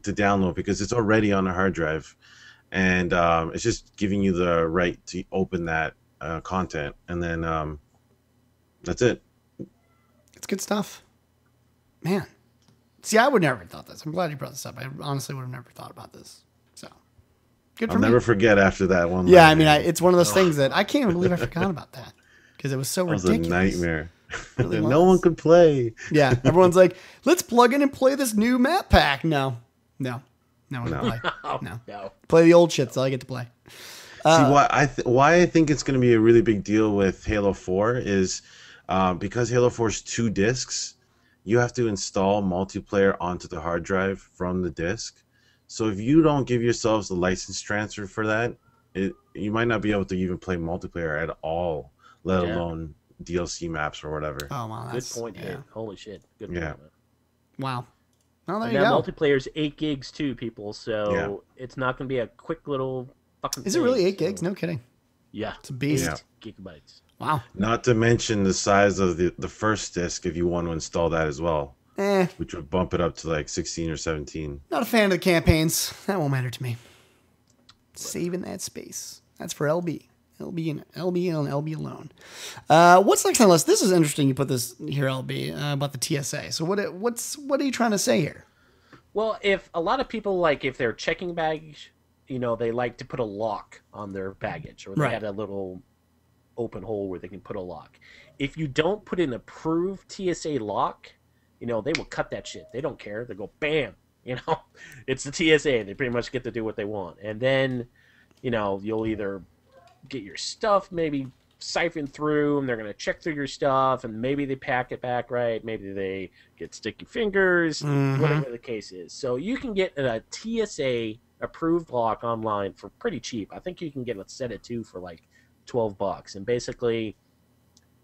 to download because it's already on a hard drive, and it's just giving you the right to open that content, and then that's it.
It's good stuff, man. See, I would never have thought this. I'm glad you brought this up. I honestly would have never thought about this. So good for me.
I'll never forget after that one.
Yeah, I mean, it's one of those things that I can't even believe I forgot about that because it was so ridiculous.
It was a nightmare.
Really
No one could play.
Yeah, everyone's like, let's plug in and play this new map pack. No one can play. No. Play the old shit. That's all I get to play.
See, why I think it's going to be a really big deal with Halo 4 is because Halo 4 is 2 discs, you have to install multiplayer onto the hard drive from the disc. So if you don't give yourselves the license transfer for that, you might not be able to even play multiplayer at all, let alone DLC maps or whatever.
Oh, wow.
Good point, dude. Holy shit. Good point.
Yeah.
Wow. Well, there
And
you
that
go.
multiplayer's 8 gigs too, people. So it's not going to be a quick little fucking
Is it really 8 gigs? No kidding.
Yeah.
It's a beast.
Yeah.
Gigabytes.
Wow.
Not to mention the size of the first disc if you want to install that as well, which would bump it up to like 16 or 17.
Not a fan of the campaigns. That won't matter to me. Saving that space. That's for LB. LB and LB alone. What's next on the list? This is interesting. You put this here, LB, about the TSA. So what are you trying to say here?
Well, if a lot of people, if they're checking baggage, they like to put a lock on their baggage, or they had a little open hole where they can put a lock. If you don't put an approved TSA lock, they will cut that shit. They don't care. They go, bam, it's the TSA. They pretty much get to do what they want. And then, you'll either get your stuff maybe siphoned through, and they're going to check through your stuff, and maybe they pack it back right. Maybe they get sticky fingers, whatever the case is. So you can get a TSA approved lock online for pretty cheap. I think you can get a set of 2 for like $12. And basically,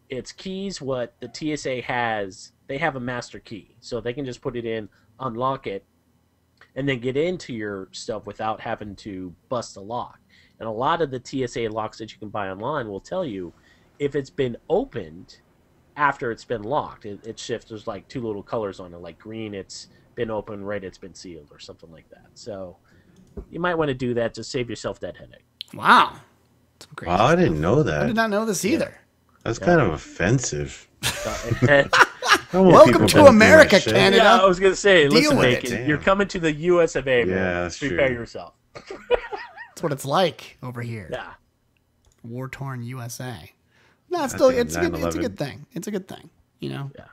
it's keys what the TSA has. They have a master key, so they can just put it in, unlock it, and then get into your stuff without having to bust the lock. And a lot of the TSA locks that you can buy online will tell you if it's been opened after it's been locked. It shifts. There's like 2 little colors on it, like green, it's been opened, red, it's been sealed, or something like that. So you might want to do that to save yourself that headache.
Wow.
Wow, I didn't know that.
I did not know this either.
That's kind of offensive.
Welcome to America, Canada.
Yeah, I was gonna say,
Deal
listen,
with
Bacon,
it.
you're coming to the U.S. of A. Man.
Yeah, that's
Prepare
true.
yourself.
That's what it's like over here.
Yeah.
War-torn USA. No, it's
Goddamn
it's a
9/11.
good thing. It's a good thing. You know.
Yeah.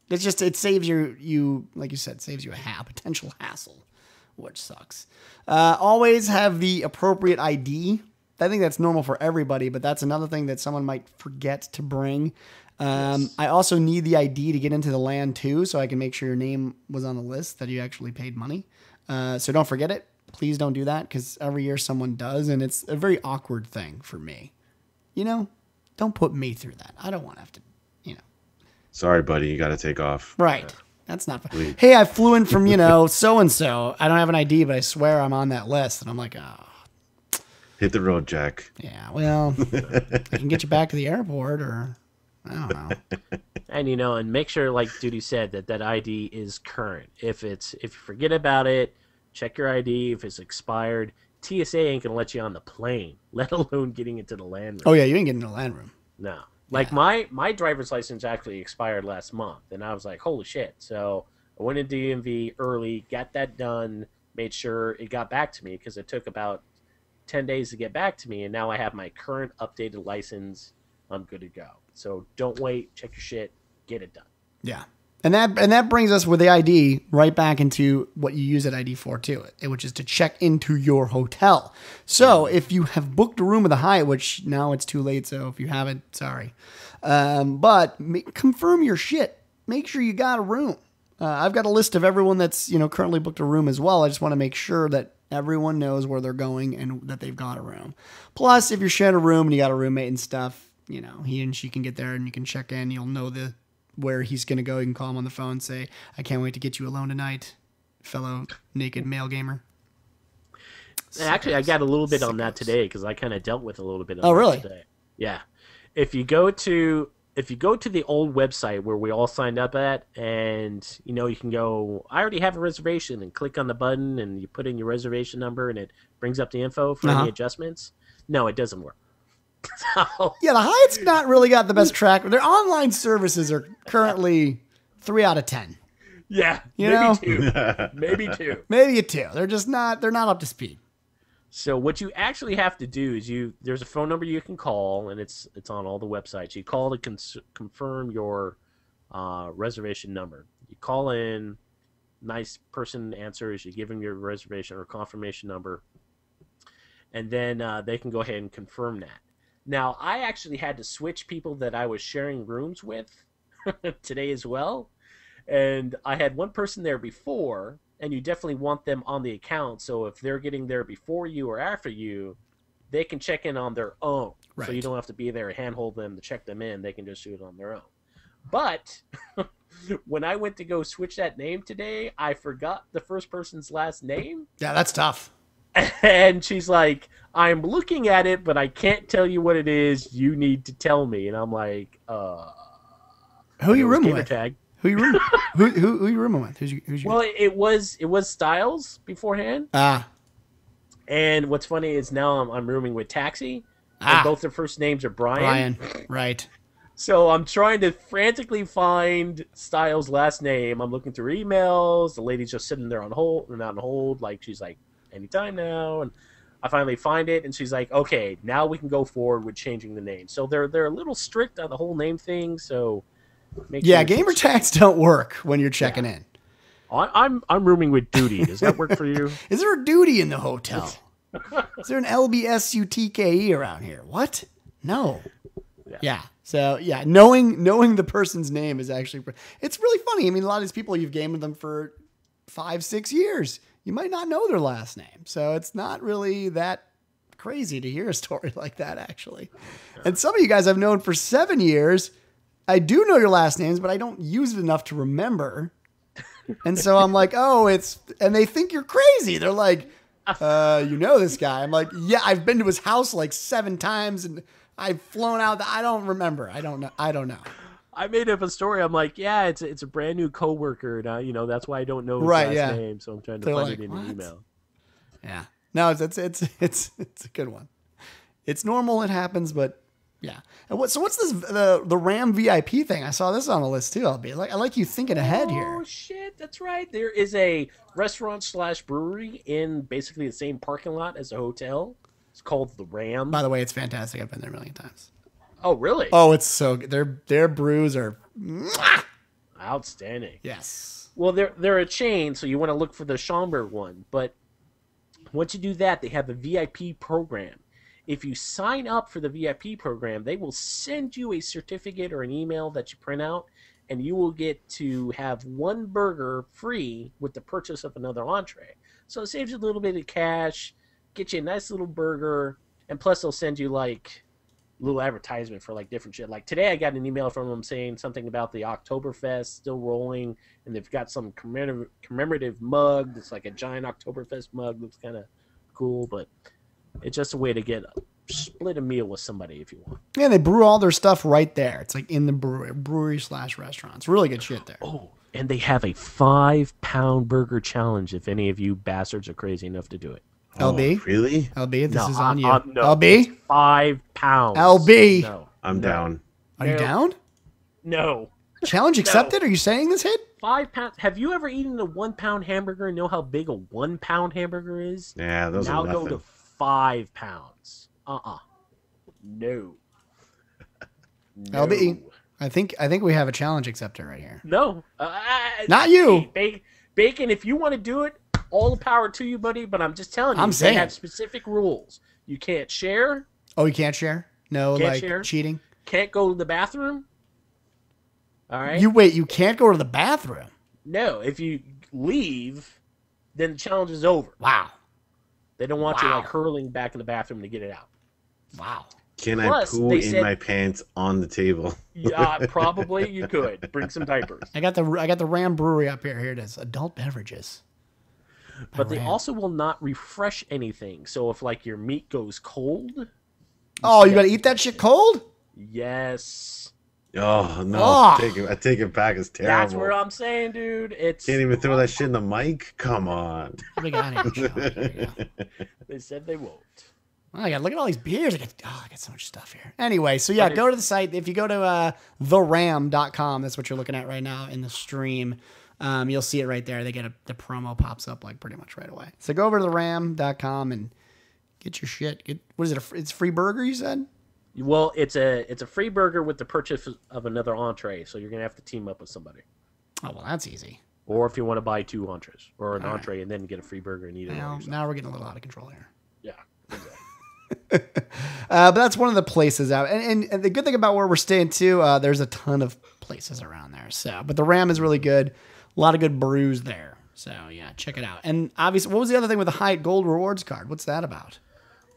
It's just it saves you like you said, saves you a potential hassle, which sucks. Always have the appropriate ID. I think that's normal for everybody, but that's another thing that someone might forget to bring.
Yes.
I also need the ID to get into the LAN too, so I can make sure your name was on the list, that you actually paid money. So don't forget it. Please don't do that, because every year someone does, and it's a very awkward thing for me. You know, don't put me through that. I don't want to have to, you know.
Sorry, buddy. You got to take off.
Right. That's not fun.
Leave.
Hey, I flew in from, so-and-so. I don't have an ID, but I swear I'm on that list. And I'm like, oh,
Hit the road, Jack.
yeah, well, I can get you back to the airport, or I don't know.
And and make sure, like Duty said, that ID is current. If you forget about it, check your ID. If it's expired, TSA ain't gonna let you on the plane, let alone getting into the land room.
Oh, yeah, you ain't getting in the LAN room.
No. Like my driver's license actually expired last month, and I was like, holy shit. So I went into DMV early, got that done, made sure it got back to me, because it took about 10 days to get back to me, and now I have my current updated license. I'm good to go. So don't wait, check your shit, get it done.
Yeah. And that brings us with the ID right back into what you use that ID for too, which is to check into your hotel. So if you have booked a room at the Hyatt, which now it's too late, so if you haven't, sorry. But confirm your shit. Make sure you got a room. I've got a list of everyone that's currently booked a room as well. I just want to make sure that everyone knows where they're going and that they've got a room. Plus, if you're sharing a room and you got a roommate and stuff, he and she can get there and you can check in. You'll know where he's going to go. You can call him on the phone and say, I can't wait to get you alone tonight, fellow naked male gamer.
Actually, I got a little bit on that today, because I kind of dealt with a little bit on
Oh,
that
really?
today. Yeah. If you go to the old website where we all signed up at, and you can go, I already have a reservation, and click on the button and you put in your reservation number and it brings up the info for any adjustments. No, it doesn't work. So,
Yeah, the Hyatt's not really got the best track. Their online services are currently 3 out of 10.
yeah,
You know?
maybe two.
Maybe a 2. They're just not. They're not up to speed.
So what you actually have to do is there's a phone number you can call, and it's on all the websites. You call to confirm your reservation number. You call in, nice person answers, you give them your reservation or confirmation number, and then they can go ahead and confirm that. Now, I actually had to switch people that I was sharing rooms with today as well, and I had one person there before, and you definitely want them on the account, so if they're getting there before you or after you, they can check in on their own.
Right.
So you don't have to be there and handhold them to check them in. They can just do it on their own. But when I went to go switch that name today, I forgot the first person's last name.
Yeah, that's tough.
And she's like, I'm looking at it, but I can't tell you what it is. You need to tell me. And I'm like,
Who you rooming with?
Tag.
Who you rooming? who you rooming with? Who's you?
Well, it was Styles beforehand. And what's funny is now I'm rooming with Taxi. And both their first names are Brian.
Right.
So I'm trying to frantically find Styles' last name. I'm looking through emails. The lady's just sitting there on hold, or not on hold. Like, she's like, anytime now. And I finally find it, and she's like, okay, now we can go forward with changing the name. So they're a little strict on the whole name thing. So
yeah, gamer tags don't work when you're checking in.
I'm rooming with Duty. Does that work for you?
Is there a Duty in the hotel? Is there an LBSUTKE around here? What? No. Yeah. So yeah, knowing the person's name is actually, it's really funny. I mean, a lot of these people, you've gamed with them for 5-6 years. You might not know their last name. So it's not really that crazy to hear a story like that, actually. And some of you guys I've known for 7 years. I do know your last names, but I don't use it enough to remember. And so I'm like, and they think you're crazy. They're like, you know this guy. I'm like, yeah, I've been to his house like 7 times and I've flown out. I don't remember. I don't know.
I made up a story. I'm like, yeah, it's a brand new coworker, and that's why I don't know his last name. So I'm trying to find it in an email.
Yeah, no, it's a good one. It's normal. It happens, but Yeah. And what's this the Ram VIP thing? I saw this on the list too. I like you thinking ahead here.
Oh shit, that's right. There is a restaurant / brewery in basically the same parking lot as a hotel. It's called the Ram.
By the way, it's fantastic. I've been there a million times.
Oh really?
Oh, it's so good. Their brews are mwah!
Outstanding.
Yes.
Well, they're a chain, so you want to look for the Schaumburg one. But once you do that, they have a VIP program. If you sign up for the VIP program, they will send you a certificate or an email that you print out, and you will get to have one burger free with the purchase of another entree. So it saves you a little bit of cash, get you a nice little burger, and plus they'll send you like little advertisement for like different shit. Like today I got an email from them saying something about the Oktoberfest still rolling, and they've got some commemorative mug that's like a giant Oktoberfest mug. Looks kind of cool, but it's just a way to split a meal with somebody if you want.
Yeah, they brew all their stuff right there. It's like in the brewery / restaurant. It's really good shit there.
Oh, and they have a 5-pound burger challenge if any of you bastards are crazy enough to do it.
LB?
Oh, really?
LB, this is on you.
No,
LB?
5 pounds.
LB?
No.
I'm down.
Are you down?
No.
Challenge accepted? Are you saying this hit?
5 pounds. Have you ever eaten a 1 pound hamburger and know how big a 1 pound hamburger is?
Yeah, those
now
are nothing.
Go to 5 pounds. No.
LB, I think we have a challenge accepted right here.
No.
Not you.
Bacon, if you want to do it, all the power to you, buddy, but I'm just telling you, they have specific rules. You can't share.
Oh, you can't share? No,
can't
like
share.
Cheating?
Can't go to the bathroom. All right?
You can't go to the bathroom?
No, if you leave, then the challenge is over.
Wow.
They don't want you like hurling back in the bathroom to get it out.
Wow.
Can I poo in my pants on the table?
Yeah, probably you could. Bring some diapers.
I got the Ram Brewery up here. Here it is. Adult beverages.
But they also will not refresh anything. So if like your meat goes cold.
Oh, you got to eat that shit cold?
Yes.
Oh no!
Oh.
I take it back. It's terrible.
That's what I'm saying, dude. It's
can't even throw that shit in the mic. Come on.
We got it.
They said they won't.
Oh, I got look at all these beers. I got so much stuff here. Anyway, so yeah, go to the site. If you go to theram.com, that's what you're looking at right now in the stream. You'll see it right there. They get the promo pops up like pretty much right away. So go over to theram.com and get your shit. What is it? It's a free burger, you said?
Well, it's a free burger with the purchase of another entree. So you're gonna have to team up with somebody.
Oh well, that's easy.
Or if you want to buy 2 entrees or an entree and then get a free burger and eat it.
Now we're getting a little out of control here.
Yeah. Exactly.
But that's one of the places out, and the good thing about where we're staying too, there's a ton of places around there. So, but the Ram is really good. A lot of good brews there. So yeah, check it out. And obviously, what was the other thing with the Hyatt Gold Rewards card? What's that about?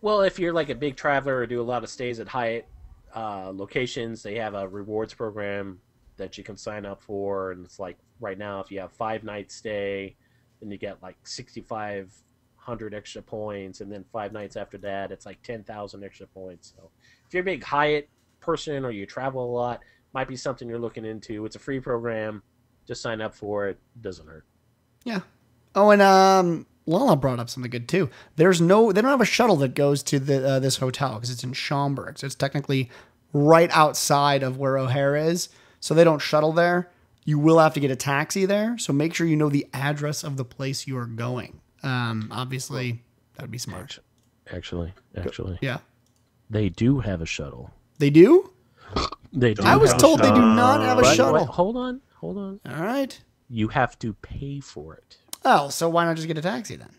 Well, if you're like a big traveler or do a lot of stays at Hyatt locations, they have a rewards program that you can sign up for, and it's like right now, if you have 5-night stay, then you get like 6,500 extra points, and then 5 nights after that, it's like 10,000 extra points. So if you're a big Hyatt person or you travel a lot, might be something you're looking into. It's a free program. Just sign up for it. Doesn't hurt.
Yeah. Oh, and Lala brought up something good too. They don't have a shuttle that goes to this hotel because it's in Schaumburg, so it's technically right outside of where O'Hare is. So they don't shuttle there. You will have to get a taxi there. So make sure you know the address of the place you are going. Obviously, that would be smart.
Actually,
yeah,
they do have a shuttle.
They do.
They do.
I was told they do not have a shuttle.
Wait, hold on.
All right.
You have to pay for it.
Oh, so why not just get a taxi then?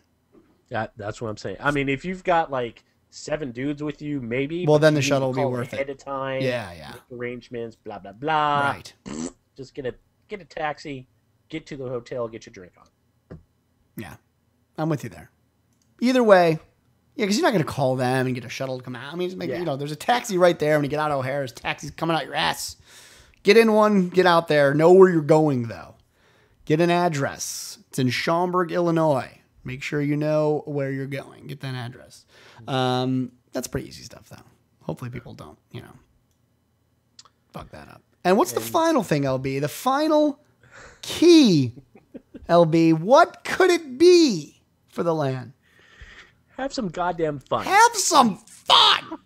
That's what I'm saying. I mean, if you've got like 7 dudes with you, maybe.
Well, then the shuttle will be worth it.
Ahead of time.
Yeah.
Arrangements, blah blah blah.
Right.
Just get a taxi, get to the hotel, get your drink on.
Yeah, I'm with you there. Either way, yeah, because you're not going to call them and get a shuttle to come out. I mean, there's a taxi right there. When you get out of O'Hare, there's taxis coming out your ass. Get in one, get out there. Know where you're going, though. Get an address. It's in Schaumburg, Illinois. Make sure you know where you're going. Get that address. That's pretty easy stuff, though. Hopefully people don't, fuck that up. And what's the final thing, LB? The final key, LB. What could it be for the LAN?
Have some goddamn fun.
Have some fun!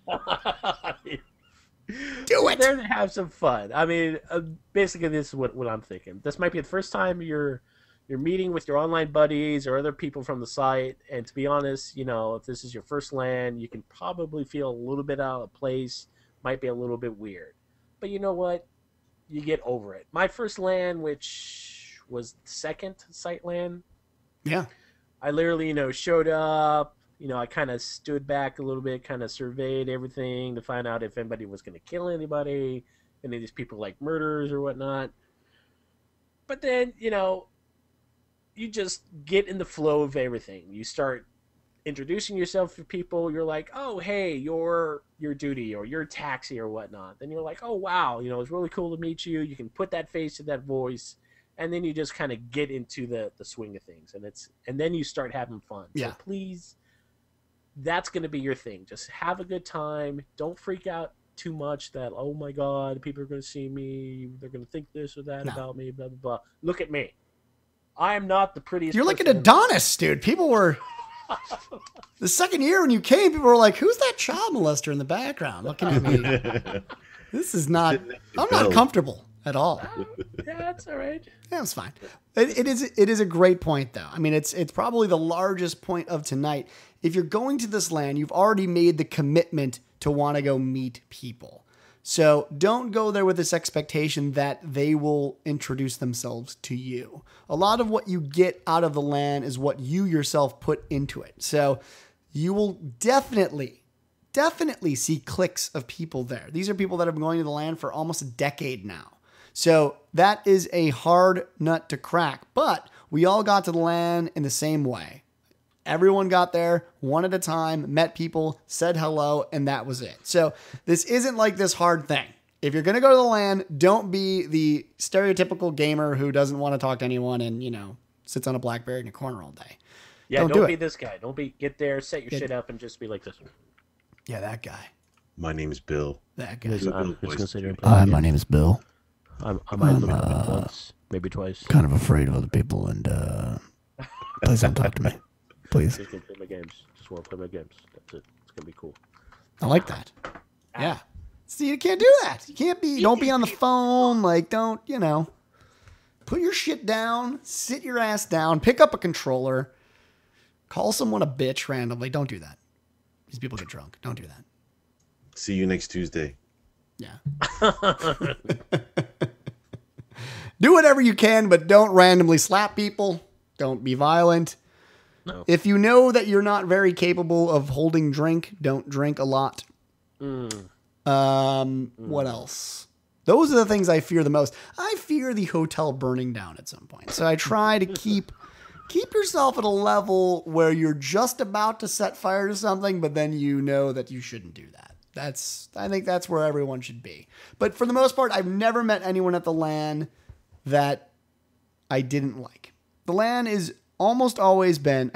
Do
You're
it.
there to have some fun. I mean, basically, this is what I'm thinking. This might be the first time you're meeting with your online buddies or other people from the site. And to be honest, if this is your first LAN, you can probably feel a little bit out of place. Might be a little bit weird. But you know what? You get over it. My first LAN, which was the second site LAN,
Yeah.
I literally, showed up. I kind of stood back a little bit, kind of surveyed everything to find out if anybody was going to kill anybody, any of these people like murderers or whatnot. But then, you just get in the flow of everything. You start introducing yourself to people. You're like, oh, hey, you're your duty or your taxi or whatnot. Then you're like, oh, wow, it's really cool to meet you. You can put that face to that voice. And then you just kind of get into the swing of things. And then you start having fun.
Yeah.
So please, that's going to be your thing. Just have a good time. Don't freak out too much that, oh my God, people are going to see me. They're going to think this or that about me, blah, blah, blah. Look at me. I am not the prettiest
You're like an
person
Adonis, dude. People were... The second year when you came, people were like, who's that child molester in the background looking at me? This is not... I'm not comfortable at all.
Yeah, that's all right.
Yeah, it's fine. It is a great point, though. I mean, it's probably the largest point of tonight. If you're going to this LAN, you've already made the commitment to want to go meet people. So don't go there with this expectation that they will introduce themselves to you. A lot of what you get out of the LAN is what you yourself put into it. So you will definitely see cliques of people there. These are people that have been going to the LAN for almost a decade now. So that is a hard nut to crack, but we all got to the LAN in the same way. Everyone got there one at a time, met people, said hello, and that was it. So this isn't like this hard thing. If you're going to go to the LAN, don't be the stereotypical gamer who doesn't want to talk to anyone and, sits on a BlackBerry in a corner all day.
Yeah, don't be this guy. Get there, set your shit up, and just be like this.
Yeah, that guy.
My name's Bill.
That guy.
Hi, my name is Bill.
I might look at it once, maybe twice.
Kind of afraid of other people, and please don't talk to me. Please.
Just gonna play my games. Just want to play my games. That's it. It's gonna be cool.
I like that. Yeah. See, you can't do that. You can't be. Don't be on the phone. Like, don't. Put your shit down. Sit your ass down. Pick up a controller. Call someone a bitch randomly. Don't do that. These people get drunk. Don't do that.
See you next Tuesday.
Yeah. Do whatever you can, but don't randomly slap people. Don't be violent.
No.
If you know that you're not very capable of holding drink, don't drink a lot. What else? Those are the things I fear the most. I fear the hotel burning down at some point. So I try to keep yourself at a level where you're just about to set fire to something, but then you know that you shouldn't do that. I think that's where everyone should be. But for the most part, I've never met anyone at the LAN that I didn't like. The LAN is almost always been,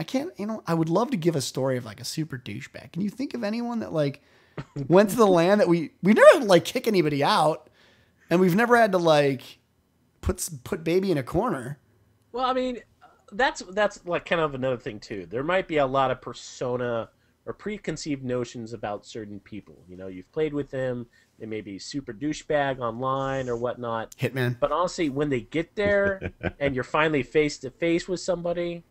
I would love to give a story of like a super douchebag. Can you think of anyone that like went to the LAN that we never had to like kick anybody out, and we've never had to like put baby in a corner?
Well, I mean, that's like kind of another thing too. There might be a lot of persona or preconceived notions about certain people. You've played with them. They may be super douchebag online or whatnot.
Hitman.
But honestly, when they get there and you're finally face to face with somebody,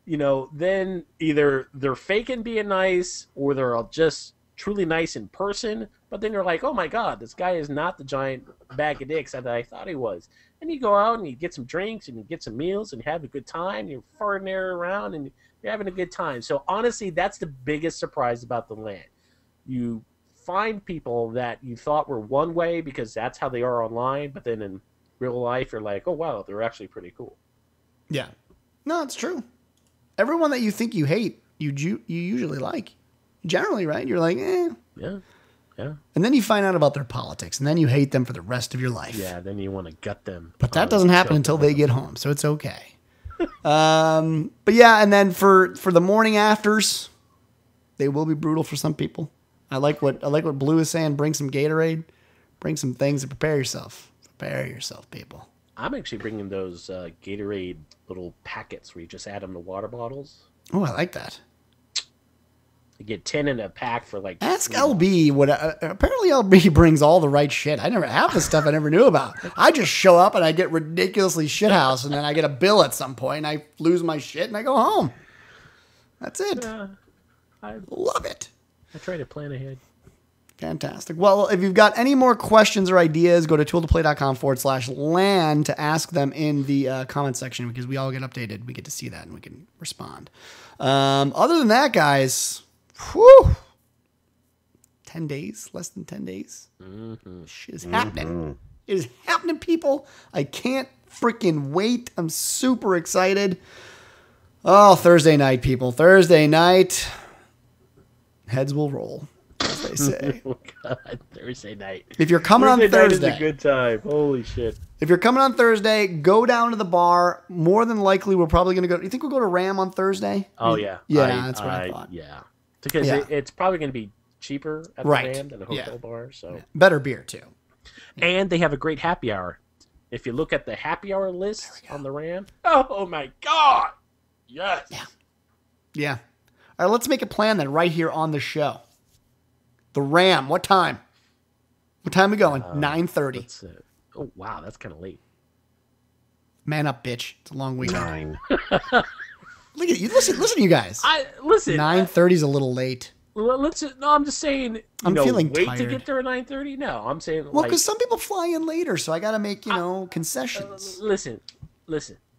then either they're faking being nice or they're just truly nice in person. But then you're like, oh my God, this guy is not the giant bag of dicks that I thought he was. And you go out and you get some drinks and you get some meals and you have a good time. You're farting there around and you're having a good time. So honestly, that's the biggest surprise about the LAN. You find people that you thought were one way because that's how they are online, but then in real life, you're like, oh wow, they're actually pretty cool.
Yeah. No, it's true. Everyone that you think you hate, you usually like. Generally, right? You're like, eh.
Yeah. Yeah.
And then you find out about their politics, and then you hate them for the rest of your life.
Yeah, then you want to gut them.
But that doesn't happen until they get home, so it's okay. But yeah, and then for the morning afters, they will be brutal for some people. I like what Blue is saying. Bring some Gatorade, bring some things to prepare yourself. Prepare yourself, people.
I'm actually bringing those Gatorade little packets where you just add them to water bottles.
Oh, I like that.
You get 10 in a pack for like.
Ask LB what. Apparently, LB brings all the right shit. I never half the stuff I never knew about. I just show up and I get ridiculously shithouse, and then I get a bill at some point, and I lose my shit, and I go home. That's it.
I
Love it.
I try to plan ahead.
Fantastic. Well, if you've got any more questions or ideas, go to tooltoplay.com/LAN to ask them in the comment section, because we all get updated. We get to see that and we can respond. Other than that, guys, whew, 10 days, less than 10 days. Shit is happening. It is happening, people. I can't freaking wait. I'm super excited. Oh, Thursday night, people. Thursday night. Heads will roll, as they say.
Oh, God. Thursday night.
If you're coming on
Thursday
Thursday.
night is a good time. Holy shit.
If you're coming on Thursday, go down to the bar. More than likely, we're probably going to go. You think we'll go to Ram on Thursday?
Oh, yeah.
Yeah, that's what I thought.
Yeah. Because it's probably going to be cheaper at the Ram than a hotel bar. So
better beer, too.
And they have a great happy hour. If you look at the happy hour list on the Ram, oh, my God. Yes.
Yeah. All right, let's make a plan then right here on the show. The Ram, what time? What time are we going? 9:30.
Oh, wow, that's kind of late.
Man up, bitch. It's a long weekend.
9.
Look at you. Listen to you guys.
Listen.
9:30 is a little late.
No, I'm just saying.
I'm feeling
wait
tired.
to get there at 9:30. No, I'm saying.
Well, because some people fly in later, so I got to make concessions.
Listen.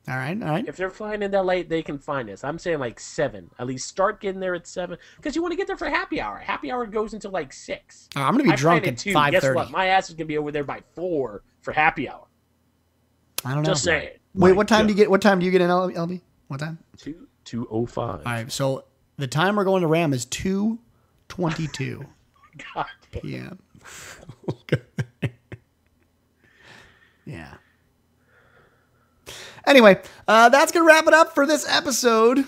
All right.
If they're flying in that late, they can find us. I'm saying like 7. At least start getting there at 7, because you want to get there for happy hour. Happy hour goes until like 6.
I'm gonna be drunk at 5:30.
Guess what? My ass is gonna be over there by 4 for happy hour.
I don't know.
Just saying.
Wait, what time do you get? What time do you get in LB? What time?
2:05.
All right. So the time we're going to Ram is 2:22
God damn.
p.m. Yeah. Anyway, that's going to wrap it up for this episode.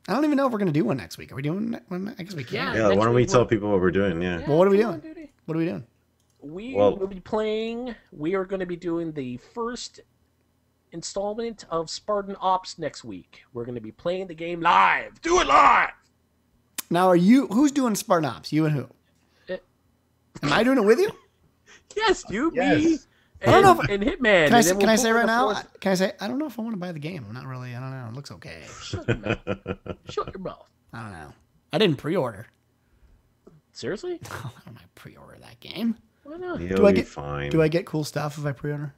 I don't even know if we're going to do one next week. Are we doing one? I guess we can.
Yeah, why don't we tell people what we're doing? Yeah.
Well, what are we doing? What are we doing?
We will be playing. We are going to be doing the first installment of Spartan Ops next week. We're going to be playing the game live. Do it live!
Now, who's doing Spartan Ops? You and who? Am I doing it with you?
Yes, you,
Yes.
me,
I don't know
and Hitman.
Can I say right now? Can I say I don't know if I want to buy the game. I'm not really. I don't know. It looks okay.
Shut your mouth. Shut your mouth.
I don't know. I didn't pre-order.
Seriously?
Oh, I don't pre-order that game.
Why not?
You'll be fine.
Do I get cool stuff if I pre-order?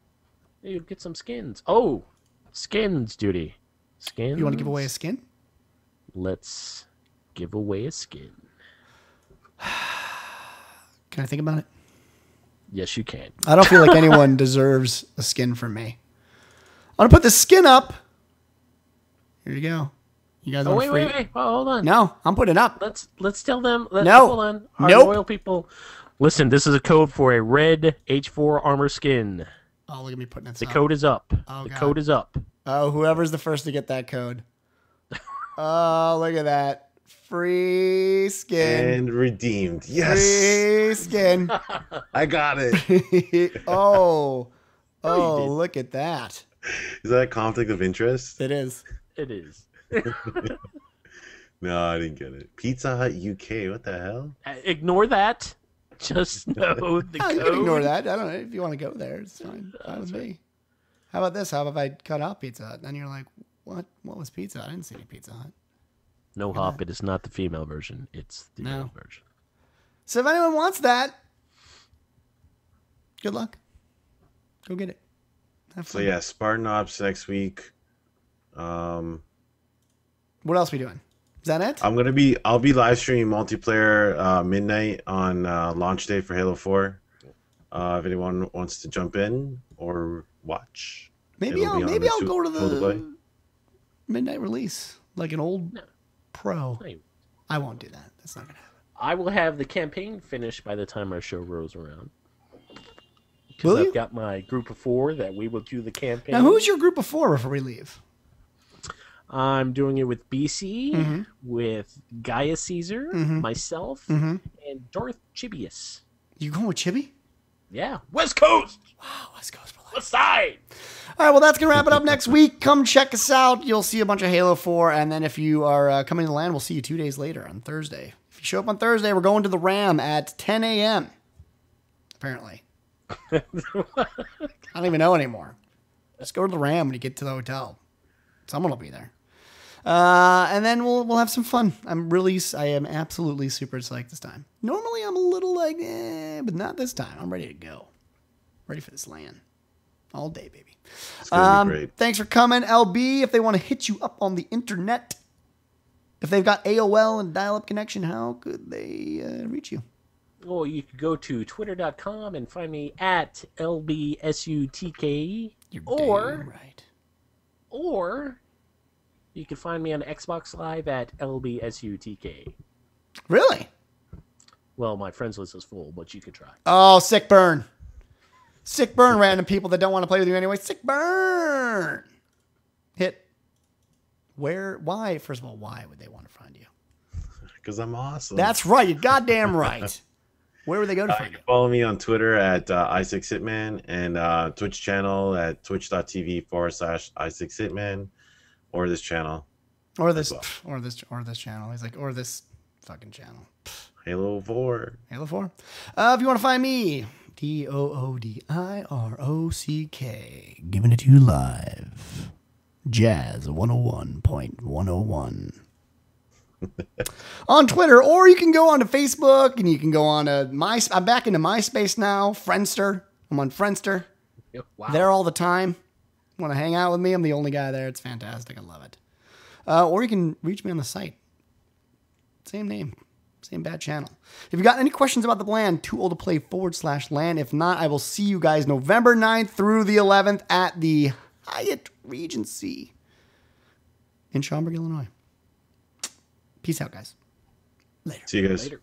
You'd get some skins. Oh, skins, Judy. Skins.
You want to give away a skin?
Let's give away a skin.
Can I think about it?
Yes, you can.
I don't feel like anyone deserves a skin from me. I'm gonna put the skin up. Here you go. You guys want
wait. Oh, hold on.
No, I'm putting it up.
Let's tell them.
No.
Hold on. Our
Nope.
loyal people. Listen, this is a code for a red H4 armor skin.
Oh, look at me putting it.
The code is up.
Oh,
the
God.
code is up.
Oh, whoever's the first to get that code. Oh, look at that. Free skin.
And redeemed. Yes.
Free skin.
I got it.
Oh,
did.
look at that.
Is that a conflict of interest?
It is.
It is.
No, I didn't get it. Pizza Hut UK. What the hell?
Ignore that. Just know the
Oh,
code.
you can ignore that. I don't know if you want to go there. It's fine. Fine with me. How about this? How about if I cut out Pizza Hut? Then you're like, what? What was Pizza Hut? I didn't see any Pizza Hut.
No hop. It is not the female version. It's the male version.
So if anyone wants that, good luck. Go get it. Have
So
fun.
yeah, Spartan Ops next week.
What else are we doing? Is that it?
I'll be live streaming multiplayer midnight on launch day for Halo 4. If anyone wants to jump in or watch.
Maybe
It'll be on
I'll go to
Tool to Play.
the midnight release like an old pro.
Hey,
I won't do that. That's not gonna happen.
I will have the campaign finished by the time our show rolls around.
Will
I've
you?
got my group of 4 that we will do the campaign.
Now, who's your group of 4 before we leave?
I'm doing it with BC,
Mm-hmm.
with Gaia Caesar, myself,
Mm-hmm.
and Darth Chibius.
You going with Chibi?
Yeah, West Coast.
Wow, West Coast for life.
West Side.
All right, well, that's going to wrap it up next week. Come check us out. You'll see a bunch of Halo 4. And then if you are coming to the LAN, we'll see you 2 days later on Thursday. If you show up on Thursday, we're going to the Ram at 10 a.m. Apparently. I don't even know anymore. Just go to the Ram when you get to the hotel. Someone will be there. And then we'll have some fun. I am absolutely super psyched this time. Normally I'm a little like, but not this time. I'm ready to go. Ready for this LAN. All day, baby.
It's gonna be great.
Thanks for coming, LB. If they want to hit you up on the internet, if they've got AOL and dial-up connection, how could they reach you?
Oh, you could go to twitter.com and find me at LBSUTK.
You're
or,
damn right.
Or you can find me on Xbox Live at LBSUTK.
Really?
Well, my friends list is full, but you could try.
Oh, sick burn. Sick burn, random people that don't want to play with you anyway. Sick burn. Hit. Where? Why? First of all, why would they want to find you?
Because I'm awesome.
That's right. You're goddamn right. Where would they go to find you?
Follow me on Twitter at i6hitman and Twitch channel at twitch.tv/i6hitman or this channel.
Or this channel. He's like, or this fucking channel.
Halo 4.
Halo 4. If you want to find me, DOODIROCK.
Giving it to you live. Jazz 101.101.
On Twitter, or you can go onto Facebook and you can go on to I'm back into MySpace now. Friendster. I'm on Friendster.
Wow.
There all the time. Want to hang out with me? I'm the only guy there. It's fantastic. I love it. Or you can reach me on the site. Same name. Same bad channel. If you got any questions about the LAN, too old to play /LAN. If not, I will see you guys November 9th through the 11th at the Hyatt Regency in Schaumburg, Illinois. Peace out, guys. Later.
See you guys.
Later.